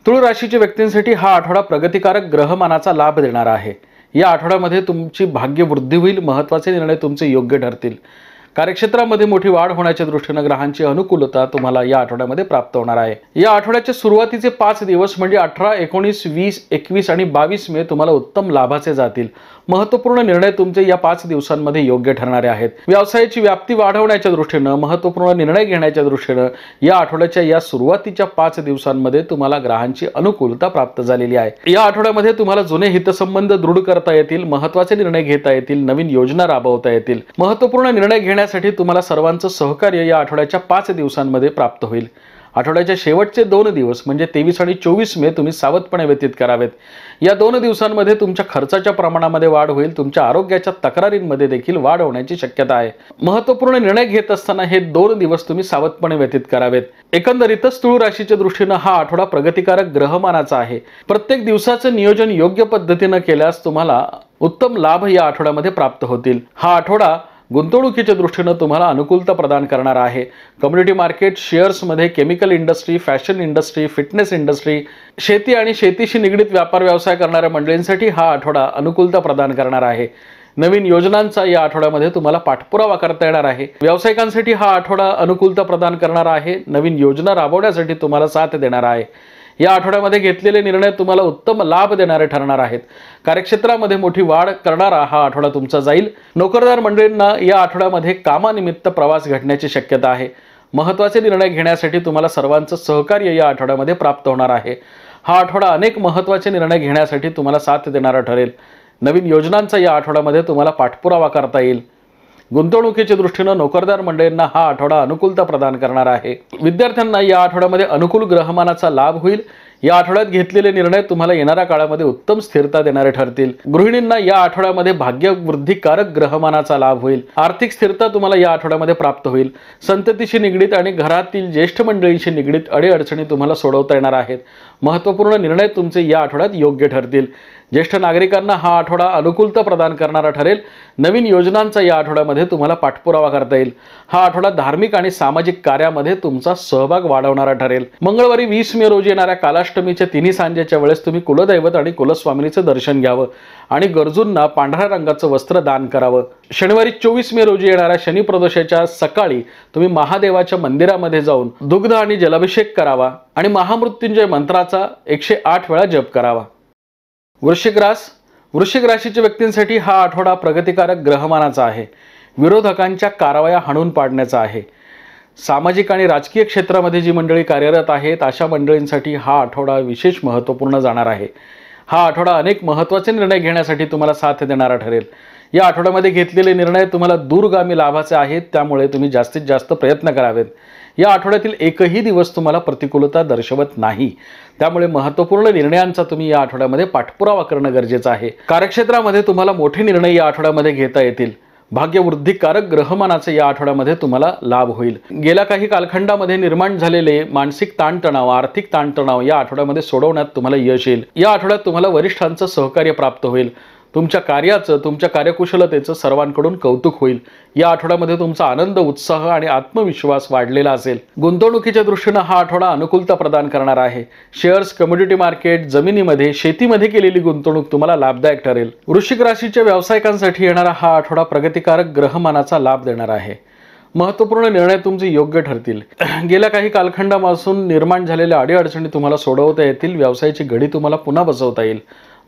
तुळ राशीच्या व्यक्तींसाठी हा आठवडा प्रगतिकारक ग्रहमानाचा लाभ देणारा आहे. या आठवड्यामध्ये तुमची भाग्यवृद्धी होईल. महत्त्वाचे निर्णय तुमचे योग्य ठरतील. कार्यक्षेत्रामध्ये मोठी वाढ होण्याच्या दृष्टीने ग्रहांची अनुकूलता तुम्हाला या आठवड्यामध्ये प्राप्त होणार आहे. या आठवड्याच्या सुरुवातीचे 5 दिवस म्हणजे 18, 19, 20, 21 आणि 22 मे तुम्हाला उत्तम लाभाचे जातील. महत्त्वपूर्ण निर्णय तुमचे या 5 दिवसांमध्ये योग्य ठरणारे आहेत. व्यवसायाची व्याप्ती वाढवण्याच्या दृष्टीने, महत्त्वपूर्ण निर्णय घेण्याच्या दृष्टीने या आठवड्याच्या या सुरुवातीच्या 5 दिवसांमध्ये तुम्हाला ग्रहांची अनुकूलता प्राप्त झालेली आहे. या आठवड्यामध्ये तुम्हाला जुने हितसंबंध दृढ करता येतील. महत्त्वाचे निर्णय घेता येतील. नवीन योजना राबवता येतील. महत्त्वपूर्ण निर्णय घेण्यासाठी तुम्हाला सर्वांचं सहकार्य या आठवड्याच्या 5 दिवसांमध्ये प्राप्त होईल. आठवड्याच्या शेवटचे 2 दिवस म्हणजे 23 आणि 24 मे तुम्ही सावधपणे व्यतीत करावेत. या 2 दिवसांमध्ये तुमच्या खर्चाच्या प्रमाणामध्ये वाढ होईल. तुमच्या आरोग्याच्या तक्रारींमध्ये देखील वाढ होण्याची शक्यता आहे. महत्त्वपूर्ण निर्णय घेत असताना हे 2 दिवस तुम्ही सावधपणे व्यतीत करावेत. एकंदरीतच तुळ राशीच्या दृष्टीने हा आठवडा प्रगतिकारक ग्रहमानाचा आहे. प्रत्येक दिवसाचं नियोजन योग्य पद्धतीने केल्यास तुम्हाला उत्तम लाभ या आठवड्यामध्ये प्राप्त होतील. हा आठवडा गुंतवणुकीच्या दृष्टीने तुम्हाला अनुकूलता प्रदान करणार आहे. कम्युनिटी मार्केट, शेअर्समध्ये, chemical industry, fashion industry, fitness industry, शेती आणि शेतीशी निगडीत व्यापार व्यवसाय करणाऱ्या मंडळींसाठी हा आठवडा अनुकूलता प्रदान करणार आहे. नवीन योजनांचा या आठवड्यामध्ये तुम्हाला पाठपुरावा करता येणार आहे. व्यावसायिकांसाठी हा आठवडा अनुकूलता प्रदान करणारा आहे. नवीन योजना राबवण्यासाठी तुम्हाला साथ देणार आहे. या आठवड्यामध्ये घेतलेले निर्णय तुम्हाला उत्तम लाभ देणारे ठरणार आहेत. कार्यक्षेत्रामध्ये मोठी वाढ करणारा हा आठवडा तुमचा जाईल. नोकरदार मंडळींना या आठवड्यामध्ये कामानिमित्त प्रवास घडण्याची शक्यता आहे. महत्त्वाचे निर्णय घेण्यासाठी तुम्हाला सर्वांचं सहकार्य या आठवड्यामध्ये प्राप्त होणार आहे. हा आठवडा अनेक महत्त्वाचे निर्णय घेण्यासाठी तुम्हाला साथ देणारा ठरेल. नवीन योजनांचा या आठवड्यामध्ये तुम्हाला पाठपुरावा करता येईल. गुंतवणुकीच्या दृष्टीने नोकरदार मंडळींना हा आठवडा अनुकूलता प्रदान करणार आहे। विद्यार्थ्यांना या आठवड्यामध्ये अनुकूल ग्रहमानाचा लाभ होईल। या आठवड्यात घेतलेले निर्णय तुम्हाला येणाऱ्या काळामध्ये उत्तम स्थिरता देणारे ठरतील। गृहिणींना या आठवड्यामध्ये भाग्यवृद्धिकारक ग्रहमानाचा लाभ होईल। आर्थिक स्थिरता तुम्हाला या आठवड्यामध्ये प्राप्त होईल। संततीशी निगडीत आणि घरातील ज्येष्ठ मंडळींशी निगडीत अडीअडचणी तुम्हाला सोडवता येणार आहेत। महत्त्वपूर्ण निर्णय तुमचे या आठवड्यात योग्य ठरतील। ज्येष्ठ नागरिकांना हा आठवडा अनुकूलता प्रदान करणारा ठरेल। नवीन योजनांचा या आठवड्यामध्ये तुम्हाला पाठपुरावा करता येईल। हा आठवडा धार्मिक आणि सामाजिक कार्यामध्ये तुमचा सहभाग वाढवणारा ठरेल। मंगळवारी 20 मे रोजी येणाऱ्या कालाष्टमीच्या तिन्ही सांजेच्या वेळेस तुम्ही कुलदैवत आणि कुलस्वामिनीचे दर्शन घ्यावं आणि गरजूंना पांढऱ्या रंगाचं वस्त्र दान करावं। शनिवारी 24 मे रोजी येणाऱ्या शनी प्रदोषाच्या सकाळी तुम्ही महादेवाच्या मंदिरामध्ये जाऊन दुग्ध आणि जलाभिषेक करावा आणि महामृत्युंजय मंत्राचा 108 वेळा जप करावा। वृश्चिक राशीच्या व्यक्तींसाठी हा आठवडा प्रगतिकारक ग्रहमानाचा आहे। विरोधकांच्या कारवाया हाणून पाडण्याचा आहे। सामाजिक आणि राजकीय क्षेत्रामध्ये जी मंडळी कार्यरत आहेत अशा मंडळींसाठी हा आठवडा विशेष महत्त्वपूर्ण जाणार आहे। हा आठवडा अनेक महत्त्वाचे निर्णय घेण्यासाठी तुम्हाला साथ देणारा ठरेल। या आठवड्यामध्ये घेतलेले निर्णय तुम्हाला दूरगामी लाभाचे आहेत, त्यामुळे तुम्ही जास्तीत जास्त प्रयत्न करावेत। या आठवड्यातील एकही दिवस तुम्हाला प्रतिकूलता दर्शवत नाही, त्यामुळे महत्त्वपूर्ण निर्णयांचा तुम्ही या आठवड्यामध्ये पाठपुरावा करणं गरजेचं आहे। कार्यक्षेत्रामध्ये तुम्हाला मोठे निर्णय या आठवड्यामध्ये घेता येतील। भाग्यवृद्धिकारक ग्रहमानाचे या आठवड्यामध्ये तुम्हाला लाभ होईल। गेल्या काही कालखंडामध्ये निर्माण झालेले मानसिक ताणतणाव, आर्थिक ताणतणाव या आठवड्यामध्ये सोडवण्यात तुम्हाला यश येईल। या आठवड्यात तुम्हाला वरिष्ठांचं सहकार्य प्राप्त होईल। तुमच्या कार्याचं, तुमच्या कार्यकुशलतेचं सर्वांकडून कौतुक होईल। या आठवड्यामध्ये तुमचा आनंद, उत्साह आणि आत्मविश्वास वाढलेला असेल। गुंतवणुकीच्या दृष्टीने हा आठवडा अनुकूलता प्रदान करणार आहे। शेअर्स, कमोडिटी मार्केट, जमिनीमध्ये, शेतीमध्ये केलेली गुंतवणूक तुम्हाला लाभदायक ठरेल। वृश्चिक राशीच्या व्यावसायिकांसाठी येणारा हा आठवडा प्रगतिकारक ग्रहमानाचा लाभ देणार आहे। महत्त्वपूर्ण निर्णय तुमचे योग्य ठरतील। गेल्या काही कालखंडापासून निर्माण झालेल्या अडीअडचणी तुम्हाला सोडवता येतील। व्यवसायाची घडी तुम्हाला पुन्हा बसवता येईल।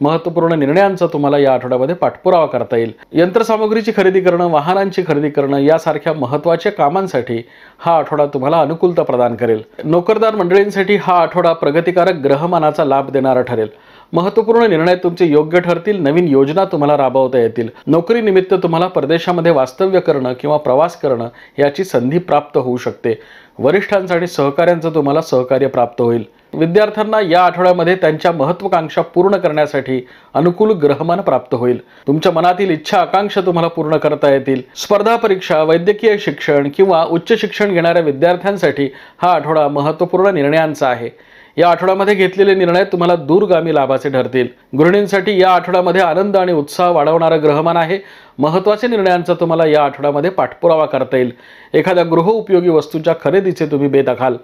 महत्त्वपूर्ण निर्णयांचा तुम्हाला या आठवड्यामध्ये पाठपुरावा करता येईल। यंत्रसामुग्रीची खरेदी करणं, वाहनांची खरेदी करणं यासारख्या महत्त्वाच्या कामांसाठी हा आठवडा तुम्हाला अनुकूलता प्रदान करेल। नोकरदार मंडळींसाठी हा आठवडा प्रगतिकारक ग्रहमानाचा लाभ देणारा ठरेल। महत्त्वपूर्ण निर्णय तुमचे योग्य ठरतील। नवीन योजना तुम्हाला राबवता येतील। नोकरीनिमित्त तुम्हाला परदेशामध्ये वास्तव्य करणं किंवा प्रवास करणं याची संधी प्राप्त होऊ शकते। वरिष्ठांसाठी सहकाऱ्यांचं तुम्हाला सहकार्य प्राप्त होईल। विद्यार्थ्यांना या आठवड्यामध्ये त्यांच्या महत्त्वाकांक्षा पूर्ण करण्यासाठी अनुकूल ग्रहमान प्राप्त होईल। तुमच्या मनातील इच्छा, आकांक्षा तुम्हाला पूर्ण करता येतील। स्पर्धा परीक्षा, वैद्यकीय शिक्षण किंवा उच्च शिक्षण घेणाऱ्या विद्यार्थ्यांसाठी हा आठवडा महत्त्वपूर्ण निर्णयांचा आहे। या आठवड्यामध्ये घेतलेले निर्णय तुम्हाला दूरगामी लाभाचे ठरतील। गृहिणींसाठी या आठवड्यामध्ये आनंद आणि उत्साह वाढवणारा ग्रहमान आहे। महत्त्वाच्या निर्णयांचा तुम्हाला या आठवड्यामध्ये पाठपुरावा करता येईल। एखाद्या गृहउपयोगी वस्तूच्या खरेदीचे तुम्ही बेत आखाल।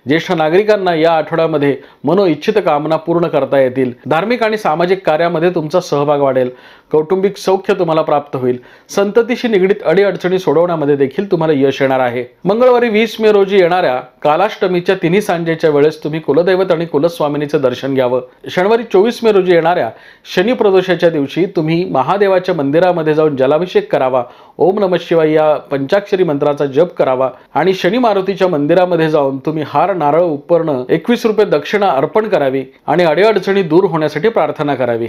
ज्येष्ठ नागरिकांना या आठवड्यामध्ये मनोइच्छित कामना पूर्ण करता येतील। धार्मिक आणि सामाजिक कार्यामध्ये तुमचा सहभाग वाढेल। कौटुंबिक सौख्य तुम्हाला प्राप्त होईल। संततीशी निगडीत अडीअडचणी सोडवण्यामध्ये देखील तुम्हाला यश येणार आहे। मंगळवारी 20 मे रोजी येणाऱ्या कालाष्टमीच्या तिन्ही सांजेच्या वेळेस तुम्ही कुलदैवत आणि कुलस्वामिनीचे दर्शन घ्यावं। शनिवारी 24 मे रोजी येणाऱ्या शनी प्रदोषाच्या दिवशी तुम्ही महादेवाच्या मंदिरामध्ये जाऊन जलाभिषेक करावा। ओम नमः शिवाय या पंचाक्षरी मंत्राचा जप करावा आणि शनी मारुतीच्या मंदिरामध्ये जाऊन तुम्ही हार, नारळ, उपकरणं 21 रुपये दक्षिणा अर्पण करावी आणि अडीअडचणी दूर होण्यासाठी प्रार्थना करावी।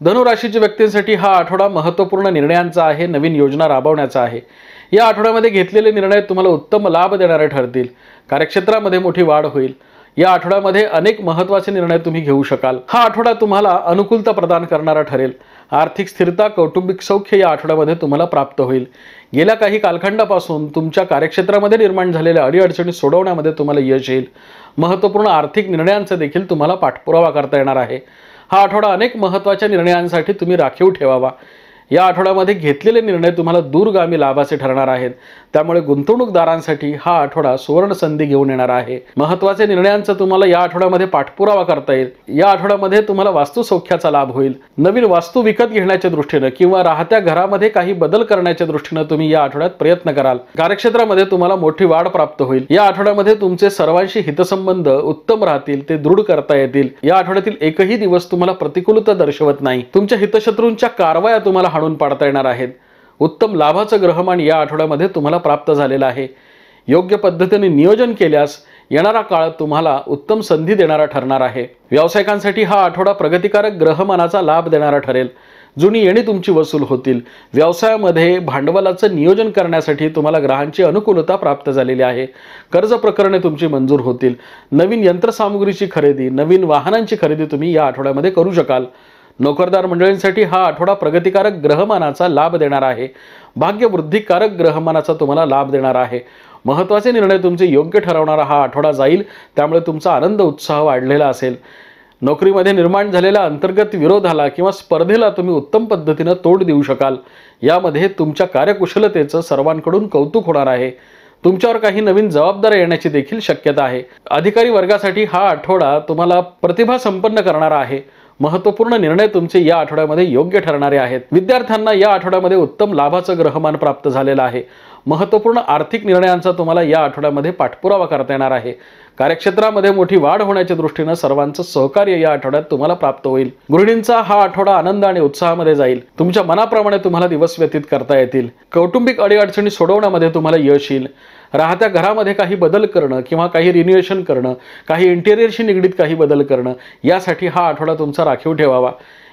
धनुराशीच्या व्यक्तींसाठी हा आठवडा महत्त्वपूर्ण निर्णयांचा आहे। नवीन योजना राबवण्याचा आहे। या आठवड्यामध्ये घेतलेले निर्णय तुम्हाला उत्तम लाभ देणारे ठरतील। कार्यक्षेत्रामध्ये मोठी वाढ होईल। या आठवड्यामध्ये अनेक महत्त्वाचे निर्णय तुम्ही घेऊ शकाल। हा आठवडा तुम्हाला अनुकूलता प्रदान करणारा ठरेल। आर्थिक स्थिरता, कौटुंबिक सौख्य या आठवड्यामध्ये तुम्हाला प्राप्त होईल। गेल्या काही कालखंडापासून तुमच्या कार्यक्षेत्रामध्ये निर्माण झालेल्या अडीअडचणी सोडवण्यामध्ये तुम्हाला यश येईल। महत्त्वपूर्ण आर्थिक निर्णयांचा देखील तुम्हाला पाठपुरावा करता येणार आहे। हा आठवडा अनेक महत्त्वाच्या निर्णयांसाठी तुम्ही राखीव ठेवावा। या आठवड्यामध्ये घेतलेले निर्णय तुम्हाला दूरगामी लाभाचे ठरणार आहेत, त्यामुळे गुंतवणूकदारांसाठी हा आठवडा सुवर्ण संधी घेऊन येणार आहे। महत्त्वाच्या निर्णयांचा तुम्हाला या आठवड्यामध्ये पाठपुरावा करता येईल। या आठवड्यामध्ये तुम्हाला वास्तू सौख्याचा लाभ होईल। नवीन वास्तू विकत घेण्याच्या दृष्टीने किंवा राहत्या घरामध्ये काही बदल करण्याच्या दृष्टीने तुम्ही या आठवड्यात प्रयत्न कराल। कार्यक्षेत्रामध्ये तुम्हाला मोठी वाढ प्राप्त होईल। या आठवड्यामध्ये तुमचे सर्वांशी हितसंबंध उत्तम राहतील, ते दृढ करता येतील। या आठवड्यातील एकही दिवस तुम्हाला प्रतिकूलता दर्शवत नाही। तुमच्या हितशत्रूंच्या कारवाया तुम्हाला हाणून पाडता येणार आहेत। उत्तम लाभाचं ग्रहमान या आठवड्यामध्ये तुम्हाला प्राप्त झालेलं आहे। योग्य पद्धतीने नियोजन केल्यास येणारा काळ तुम्हाला उत्तम संधी देणारा ठरणार आहे। व्यावसायिकांसाठी हा आठवडा प्रगतिकारक ग्रहमानाचा लाभ देणारा ठरेल। जुनी येणी तुमची वसूल होतील। व्यवसायामध्ये भांडवलाचं नियोजन करण्यासाठी तुम्हाला ग्रहांची अनुकूलता प्राप्त झालेली आहे। कर्ज प्रकरणे तुमची मंजूर होतील। नवीन यंत्रसामुग्रीची खरेदी, नवीन वाहनांची खरेदी तुम्ही या आठवड्यामध्ये करू शकाल। नोकरदार मंडळींसाठी हा आठवडा प्रगतिकारक ग्रहमानाचा लाभ देणार आहे। भाग्यवृद्धिकारक ग्रहमानाचा तुम्हाला लाभ देणार आहे। महत्त्वाचे निर्णय तुमचे योग्य ठरवणारा हा आठवडा जाईल, त्यामुळे तुमचा आनंद उत्साह वाढलेला असेल। नोकरीमध्ये निर्माण झालेल्या अंतर्गत विरोधाला किंवा स्पर्धेला तुम्ही उत्तम पद्धतीने तोड देऊ शकाल। यामध्ये तुमच्या कार्यकुशलतेचं सर्वांकडून कौतुक होणार आहे। तुमच्यावर काही नवीन जबाबदाऱ्या येण्याची देखील शक्यता आहे। अधिकारी वर्गासाठी हा आठवडा तुम्हाला प्रतिभा संपन्न करणारा आहे। महत्त्वपूर्ण निर्णय तुमचे या आठवड्यामध्ये योग्य ठरणारे आहेत। विद्यार्थ्यांना या आठवड्यामध्ये उत्तम लाभाचं ग्रहमान प्राप्त झालेलं आहे। महत्त्वपूर्ण आर्थिक निर्णयांचा तुम्हाला या आठवड्यामध्ये पाठपुरावा करता येणार आहे। कार्यक्षेत्रामध्ये मोठी वाढ होण्याच्या दृष्टीने सर्वांचं सहकार्य या आठवड्यात तुम्हाला प्राप्त होईल। गृहिणींचा हा आठवडा आनंद आणि उत्साहामध्ये जाईल। तुमच्या मनाप्रमाणे तुम्हाला दिवस व्यतीत करता येतील। कौटुंबिक अडीअडचणी सोडवण्यामध्ये तुम्हाला यश येईल। राहत्या घरामध्ये काही बदल करणं किंवा काही रिन्युएशन करणं, काही इंटेरियरशी निगडीत काही बदल करणं, यासाठी हा आठवडा तुमचा राखीव ठेवावा।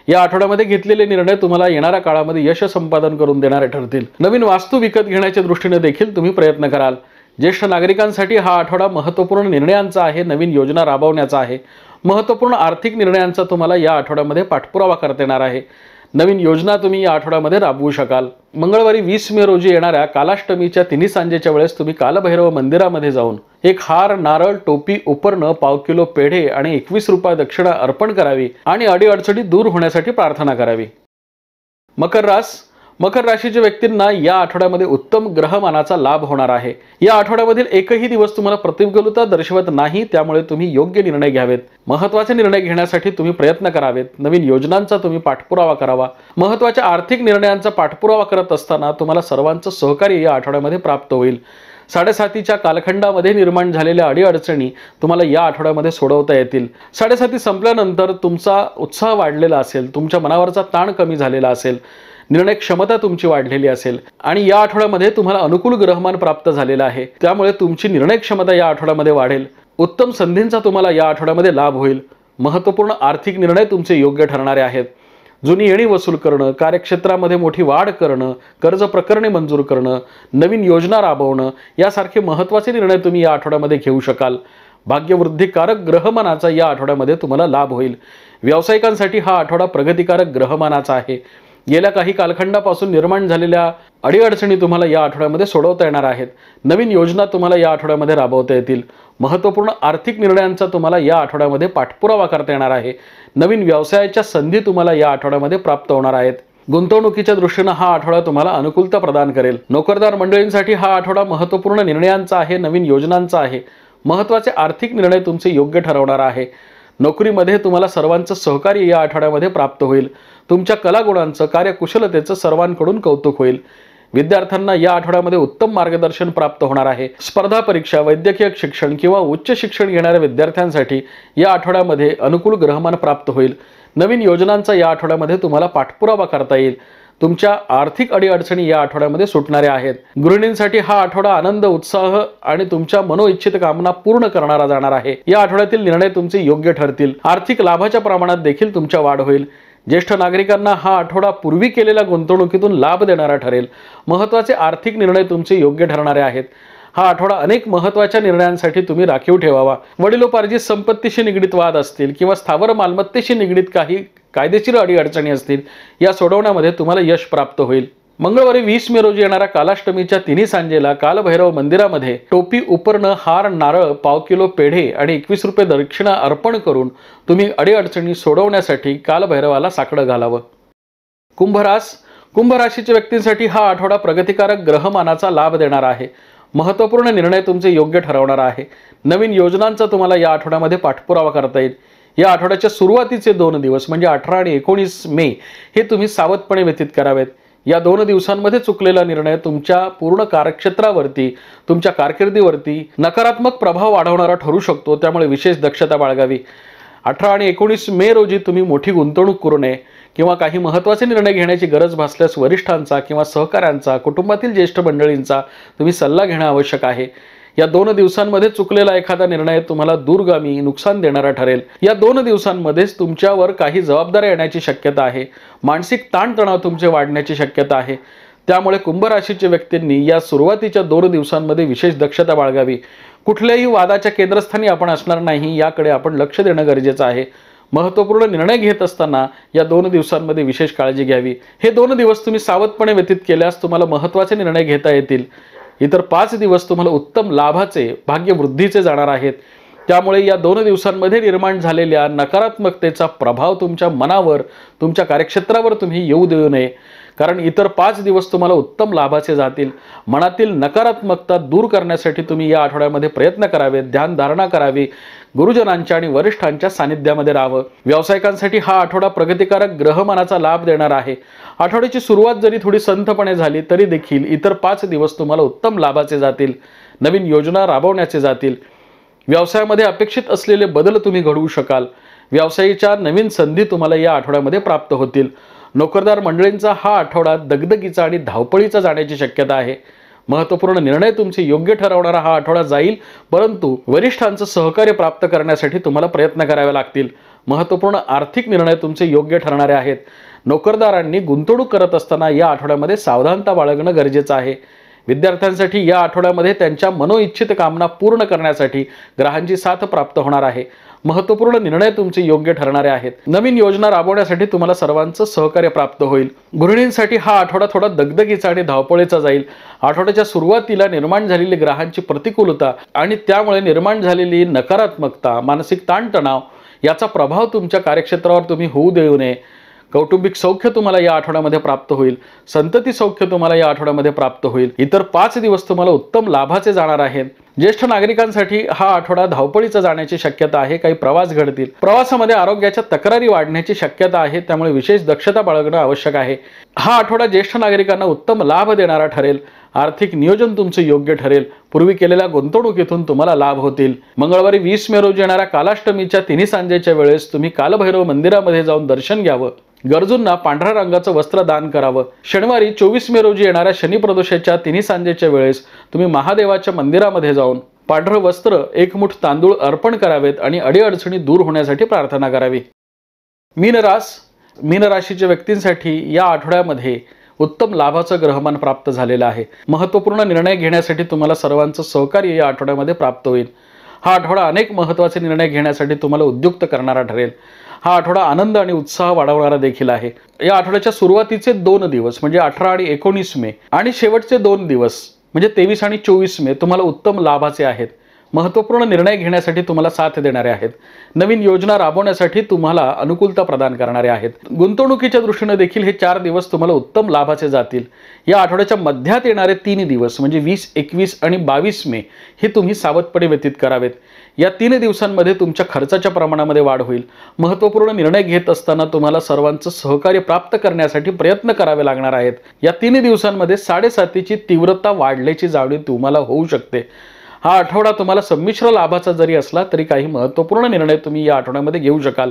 या आठवड्यामध्ये घेतलेले निर्णय तुम्हाला येणाऱ्या काळामध्ये यश संपादन करून देणारे ठरतील। नवीन वास्तू विकत घेण्याच्या दृष्टीने देखील तुम्ही प्रयत्न कराल। ज्येष्ठ नागरिकांसाठी हा आठवडा महत्त्वपूर्ण निर्णयांचा आहे, नवीन योजना राबवण्याचा आहे। महत्त्वपूर्ण आर्थिक निर्णयांचा तुम्हाला या आठवड्यामध्ये पाठपुरावा करता येणार आहे। नवीन योजना तुम्ही या आठवड्यामध्ये राबवू शकाल। मंगळवारी 20 मे रोजी येणाऱ्या कालाष्टमीच्या तिन्ही सांजेच्या वेळेस तुम्ही कालभैरव मंदिरामध्ये जाऊन एक हार, नारळ, टोपी, उपरणं, पाव किलो पेढे आणि 21 रुपये दक्षिणा अर्पण करावी आणि अडीअडचणी दूर होण्यासाठी प्रार्थना करावी। मकर राशीच्या व्यक्तींना या आठवड्यामध्ये उत्तम ग्रहमानाचा लाभ होणार आहे। या आठवड्यामधील एकही दिवस तुम्हाला प्रतिकूलता दर्शवत नाही, त्यामुळे तुम्ही योग्य निर्णय घ्यावेत। महत्त्वाचे निर्णय घेण्यासाठी तुम्ही प्रयत्न करावेत। नवीन योजनांचा तुम्ही पाठपुरावा करावा। महत्त्वाच्या आर्थिक निर्णयांचा पाठपुरावा करत असताना तुम्हाला सर्वांचं सहकार्य या आठवड्यामध्ये प्राप्त होईल। 7.5च्या कालखंडामध्ये निर्माण झालेल्या अडीअडचणी तुम्हाला या आठवड्यामध्ये सोडवता येतील। 7.5 संपल्यानंतर तुमचा उत्साह वाढलेला असेल, तुमच्या मनावरचा ताण कमी झालेला असेल, निर्णय क्षमता तुमची वाढलेली असेल आणि या आठवड्यामध्ये तुम्हाला अनुकूल ग्रहमान प्राप्त झालेला आहे, त्यामुळे तुमची निर्णय क्षमता या आठवड्यामध्ये वाढेल। उत्तम संधींचा तुम्हाला या आठवड्यामध्ये लाभ होईल। महत्त्वपूर्ण आर्थिक निर्णय तुमचे योग्य ठरणारे आहेत। जुनी येणी वसूल करणं, कार्यक्षेत्रामध्ये मोठी वाढ करणं, कर्ज प्रकरणे मंजूर करणं, नवीन योजना राबवणं, यासारखे महत्त्वाचे निर्णय तुम्ही या आठवड्यामध्ये घेऊ शकाल। भाग्यवृद्धिकारक ग्रहमानाचा या आठवड्यामध्ये तुम्हाला लाभ होईल। व्यावसायिकांसाठी हा आठवडा प्रगतिकारक ग्रहमानाचा आहे। गेल्या काही कालखंडापासून निर्माण झालेल्या अडीअडचणी तुम्हाला या आठवड्यामध्ये सोडवता येणार आहेत। नवीन योजना तुम्हाला या आठवड्यामध्ये राबवता येतील। महत्त्वपूर्ण आर्थिक निर्णयांचा तुम्हाला या आठवड्यामध्ये पाठपुरावा करता येणार आहे। नवीन व्यवसायाच्या संधी तुम्हाला या आठवड्यामध्ये प्राप्त होणार आहेत। गुंतवणुकीच्या दृष्टीने हा आठवडा तुम्हाला अनुकूलता प्रदान करेल। नोकरदार मंडळींसाठी हा आठवडा महत्त्वपूर्ण निर्णयांचा आहे, नवीन योजनांचा आहे। महत्त्वाचे आर्थिक निर्णय तुमचे योग्य ठरवणार आहे। नोकरीमध्ये तुम्हाला सर्वांचं सहकार्य या आठवड्यामध्ये प्राप्त होईल। तुमच्या कलागुणांचं, कार्यकुशलतेचं सर्वांकडून कौतुक होईल। विद्यार्थ्यांना या आठवड्यामध्ये उत्तम मार्गदर्शन प्राप्त होणार आहे। स्पर्धा परीक्षा, वैद्यकीय शिक्षण किंवा उच्च शिक्षण घेणाऱ्या विद्यार्थ्यांसाठी या आठवड्यामध्ये अनुकूल ग्रहमान प्राप्त होईल। नवीन योजनांचा या आठवड्यामध्ये तुम्हाला पाठपुरावा करता येईल। तुमच्या आर्थिक अडीअडचणी या आठवड्यामध्ये सुटणाऱ्या आहेत। गृहिणींसाठी हा आठवडा आनंद, उत्साह आणि तुमच्या मनोइच्छित कामना पूर्ण करणारा जाणार आहे। या आठवड्यातील निर्णय तुमचे योग्य ठरतील। आर्थिक लाभाच्या प्रमाणात देखील तुमच्या वाढ होईल। ज्येष्ठ नागरिकांना हा आठवडा पूर्वी केलेल्या गुंतवणुकीतून लाभ देणारा ठरेल। महत्त्वाचे आर्थिक निर्णय तुमचे योग्य ठरणारे आहेत। हा आठवडा अनेक महत्त्वाच्या निर्णयांसाठी तुम्ही राखीव ठेवावा। वडिलोपार्जित संपत्तीशी निगडीत वाद असतील किंवा स्थावर मालमत्तेशी निगडीत काही कायदेशीर अडीअडचणी असतील, या सोडवण्यामध्ये तुम्हाला यश प्राप्त होईल। मंगळवारी 20 मे रोजी येणाऱ्या कालाष्टमीच्या तिन्ही सांजेला कालभैरव मंदिरामध्ये टोपी, उपरणं, हार, नारळ, पाव किलो पेढे आणि 21 रुपये दक्षिणा अर्पण करून तुम्ही अडीअडचणी सोडवण्यासाठी कालभैरवाला साकडं घालावं। कुंभ राशीच्या व्यक्तींसाठी हा आठवडा प्रगतिकारक ग्रहमानाचा लाभ देणार आहे। महत्त्वपूर्ण निर्णय तुमचे योग्य ठरवणार आहे। नवीन योजनांचा तुम्हाला या आठवड्यामध्ये पाठपुरावा करता येईल। या आठवड्याच्या सुरुवातीचे 2 दिवस म्हणजे 18 आणि 19 मे हे तुम्ही सावधपणे व्यतीत करावेत। या 2 दिवसांमध्ये चुकलेला निर्णय तुमच्या पूर्ण कार्यक्षेत्रावरती, तुमच्या कारकिर्दीवरती नकारात्मक प्रभाव वाढवणारा ठरू शकतो, त्यामुळे विशेष दक्षता बाळगावी। 18 आणि 19 मे रोजी तुम्ही मोठी गुंतवणूक करू नये किंवा काही महत्त्वाचे निर्णय घेण्याची गरज भासल्यास वरिष्ठांचा किंवा सहकाऱ्यांचा, कुटुंबातील ज्येष्ठ मंडळींचा तुम्ही सल्ला घेणं आवश्यक आहे। या 2 दिवसांमध्ये चुकलेला एखादा निर्णय तुम्हाला दूरगामी नुकसान देणारा ठरेल। या 2 दिवसांमध्येच तुमच्यावर काही जबाबदाऱ्या येण्याची शक्यता आहे। मानसिक ताणतणाव तुमचे वाढण्याची शक्यता आहे। त्यामुळे कुंभ राशीच्या व्यक्तींनी या सुरुवातीच्या 2 दिवसांमध्ये विशेष दक्षता बाळगावी। कुठल्याही वादाच्या केंद्रस्थानी आपण असणार नाही याकडे आपण लक्ष देणं गरजेचं आहे। महत्त्वपूर्ण निर्णय घेत असताना या 2 दिवसांमध्ये विशेष काळजी घ्यावी। हे 2 दिवस तुम्ही सावधपणे व्यतीत केल्यास तुम्हाला महत्त्वाचे निर्णय घेता येतील। इतर 5 दिवस तुम्हाला उत्तम लाभाचे, भाग्यवृद्धीचे जाणार आहेत। त्यामुळे या 2 दिवसांमध्ये निर्माण झालेल्या नकारात्मकतेचा प्रभाव तुमच्या मनावर, तुमच्या कार्यक्षेत्रावर तुम्ही येऊ देऊ नये, कारण इतर 5 दिवस तुम्हाला उत्तम लाभाचे जातील। मनातील नकारात्मकता दूर करण्यासाठी तुम्ही या आठवड्यामध्ये प्रयत्न करावे, ध्यानधारणा करावी, गुरुजनांच्या आणि वरिष्ठांच्या सानिध्यामध्ये राहावं। व्यावसायिकांसाठी हा आठवडा प्रगतिकारक ग्रहमानाचा लाभ देणार आहे। आठवड्याची सुरुवात जरी थोडी संथपणे झाली तरी देखील इतर 5 दिवस तुम्हाला उत्तम लाभाचे जातील, नवीन योजना राबवण्याचे जातील। व्यवसायामध्ये अपेक्षित असलेले बदल तुम्ही घडवू शकाल। व्यवसायाच्या नवीन संधी तुम्हाला या आठवड्यामध्ये प्राप्त होतील। नोकरदार मंडळींचा हा आठवडा दगदगीचा आणि धावपळीचा जाण्याची शक्यता आहे। महत्त्वपूर्ण निर्णय तुमचे योग्य ठरवणारा हा आठवडा जाईल, परंतु वरिष्ठांचं सहकार्य प्राप्त करण्यासाठी तुम्हाला प्रयत्न करावे लागतील। महत्त्वपूर्ण आर्थिक निर्णय तुमचे योग्य ठरणारे आहेत। नोकरदारांनी गुंतवणूक करत असताना या आठवड्यामध्ये सावधानता बाळगणं गरजेचं आहे। विद्यार्थ्यांसाठी या आठवड्यामध्ये त्यांच्या मनोइच्छित कामना पूर्ण करण्यासाठी ग्रहांची साथ प्राप्त होणार आहे। महत्त्वपूर्ण निर्णय तुमचे योग्य ठरणारे आहेत। नवीन योजना राबवण्यासाठी तुम्हाला सर्वांचं सहकार्य प्राप्त होईल। गृहिणींसाठी हा आठवडा थोडा दगदगीचा आणि धावपळीचा जाईल। आठवड्याच्या सुरुवातीला निर्माण झालेली ग्रहांची प्रतिकूलता आणि त्यामुळे निर्माण झालेली नकारात्मकता, मानसिक ताणतणाव याचा प्रभाव तुमच्या कार्यक्षेत्रावर तुम्ही होऊ देऊ नये। कौटुंबिक सौख्य तुम्हाला या आठवड्यामध्ये प्राप्त होईल। संतती सौख्य तुम्हाला या आठवड्यामध्ये प्राप्त होईल। इतर 5 दिवस तुम्हाला उत्तम लाभाचे जाणार आहेत। ज्येष्ठ नागरिकांसाठी हा आठवडा धावपळीचा जाण्याची शक्यता आहे। काही प्रवास घडतील। प्रवासामध्ये आरोग्याच्या तक्रारी वाढण्याची शक्यता आहे, त्यामुळे विशेष दक्षता बाळगणं आवश्यक आहे। हा आठवडा ज्येष्ठ नागरिकांना उत्तम लाभ देणारा ठरेल। आर्थिक नियोजन तुमचे योग्य ठरेल। पूर्वी केलेल्या गुंतवणुकीतून तुम्हाला लाभ होतील। मंगळवारी 20 मे रोजी येणाऱ्या कालाष्टमीच्या तिन्ही सांजेच्या वेळेस तुम्ही कालभैरव मंदिरामध्ये जाऊन दर्शन घ्यावं। गरजूंना पांढऱ्या रंगाचं वस्त्र दान करावं। शनिवारी 24 मे रोजी येणाऱ्या शनी प्रदोषाच्या तिन्ही सांजेच्या वेळेस तुम्ही महादेवाच्या मंदिरामध्ये जाऊन पांढरं वस्त्र, 1 मुठ तांदूळ अर्पण करावेत आणि अडीअडचणी दूर होण्यासाठी प्रार्थना करावी। मीन राशीच्या व्यक्तींसाठी या आठवड्यामध्ये उत्तम लाभाचं ग्रहमान प्राप्त झालेलं आहे। महत्त्वपूर्ण निर्णय घेण्यासाठी तुम्हाला सर्वांचं सहकार्य या आठवड्यामध्ये प्राप्त होईल। हा आठवडा अनेक महत्त्वाचे निर्णय घेण्यासाठी तुम्हाला उद्युक्त करणारा ठरेल। हा आठवडा आनंद आणि उत्साह वाढवणारा देखील आहे। या आठवड्याच्या सुरुवातीचे 2 दिवस म्हणजे 18 आणि 19 मे आणि शेवटचे 2 दिवस म्हणजे 23 आणि 24 मे तुम्हाला उत्तम लाभाचे आहेत। महत्त्वपूर्ण निर्णय घेण्यासाठी तुम्हाला साथ देणारे आहेत। नवीन योजना राबवण्यासाठी तुम्हाला अनुकूलता प्रदान करणारे आहेत। गुंतवणुकीच्या दृष्टीने देखील हे 4 दिवस तुम्हाला उत्तम लाभाचे जातील। या आठवड्याच्या मध्यात येणारे 3 दिवस म्हणजे 20, 21 आणि 22 मे हे तुम्ही सावधपणे व्यतीत करावेत। या 3 दिवसांमध्ये तुमच्या खर्चाच्या प्रमाणामध्ये वाढ होईल। महत्त्वपूर्ण निर्णय घेत असताना तुम्हाला सर्वांचं सहकार्य प्राप्त करण्यासाठी प्रयत्न करावे लागणार आहेत। या 3 दिवसांमध्ये 7.5ची तीव्रता वाढल्याची जाणीव तुम्हाला होऊ शकते। हा आठवडा तुम्हाला संमिश्र लाभाचा जरी असला तरी काही महत्त्वपूर्ण निर्णय तुम्ही या आठवड्यामध्ये घेऊ शकाल।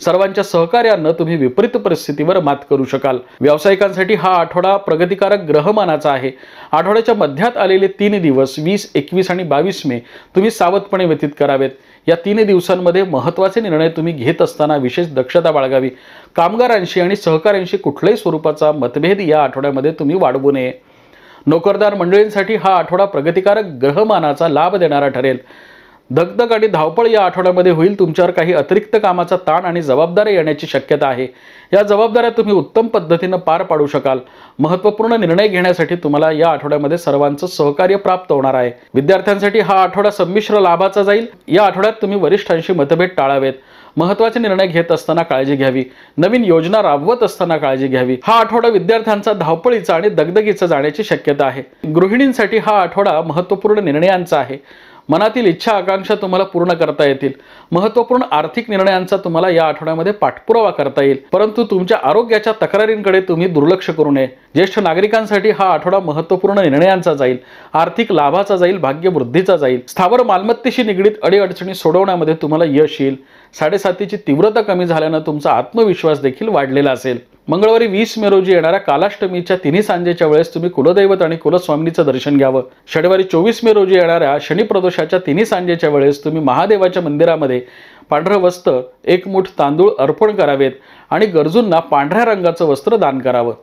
सर्वांच्या सहकार्याने तुम्ही विपरीत परिस्थितीवर मात करू शकाल। व्यावसायिकांसाठी हा आठवडा प्रगतिकारक ग्रहमानाचा आहे। आठवड्याच्या मध्यात आलेले 3 दिवस 20, 21 आणि 22 मे तुम्ही सावधपणे व्यतीत करावेत। या 3 दिवसांमध्ये महत्त्वाचे निर्णय तुम्ही घेत असताना विशेष दक्षता बाळगावी। कामगारांशी आणि सहकाऱ्यांशी कुठल्याही स्वरूपाचा मतभेद या आठवड्यामध्ये तुम्ही वाढवू नये। नोकरदार मंडळींसाठी हा आठवडा प्रगतिकारक ग्रहमानाचा लाभ देणारा ठरेल। दगदग आणि धावपळ या आठवड्यामध्ये होईल। तुमच्यावर काही अतिरिक्त कामाचा ताण आणि जबाबदारी येण्याची शक्यता आहे। या जबाबदाऱ्या तुम्ही उत्तम पद्धतीने पार पाडू शकाल। महत्त्वपूर्ण निर्णय घेण्यासाठी तुम्हाला या आठवड्यामध्ये सर्वांचं सहकार्य प्राप्त होणार आहे। विद्यार्थ्यांसाठी हा आठवडा संमिश्र लाभाचा जाईल। या आठवड्यात तुम्ही वरिष्ठांशी मतभेद टाळावेत। महत्त्वाचे निर्णय घेत असताना काळजी घ्यावी। नवीन योजना राबवत असताना काळजी घ्यावी। हा आठवडा विद्यार्थ्यांचा धावपळीचा आणि दगदगीचा जाण्याची शक्यता आहे। गृहिणींसाठी हा आठवडा महत्त्वपूर्ण निर्णयांचा आहे। मनातील इच्छा आकांक्षा तुम्हाला पूर्ण करता येतील। महत्त्वपूर्ण आर्थिक निर्णयांचा तुम्हाला या आठवड्यामध्ये पाठपुरावा करता येईल, परंतु तुमच्या आरोग्याच्या तक्रारींकडे तुम्ही दुर्लक्ष करू नये। ज्येष्ठ नागरिकांसाठी हा आठवडा महत्त्वपूर्ण निर्णयांचा जाईल। आर्थिक लाभाचा जाईल, भाग्यवृद्धीचा जाईल। स्थावर मालमत्तेशी निगडीत अडीअडचणी सोडवण्यामध्ये तुम्हाला यश येईल। 7.5ची तीव्रता कमी झाल्याने तुमचा आत्मविश्वास देखील वाढलेला असेल। मंगळवारी 20 मे रोजी येणाऱ्या कालाष्टमीच्या तिन्ही सांजेच्या वेळेस तुम्ही कुलदैवत आणि कुलस्वामिनीचं दर्शन घ्यावं. शनिवारी 24 मे रोजी येणाऱ्या शनिप्रदोषाच्या तिन्ही सांजेच्या वेळेस तुम्ही महादेवाच्या मंदिरामध्ये पांढरं वस्त्र, 1 मूठ तांदूळ अर्पण करावेत आणि गरजूंना पांढऱ्या रंगाचं वस्त्र दान करावं.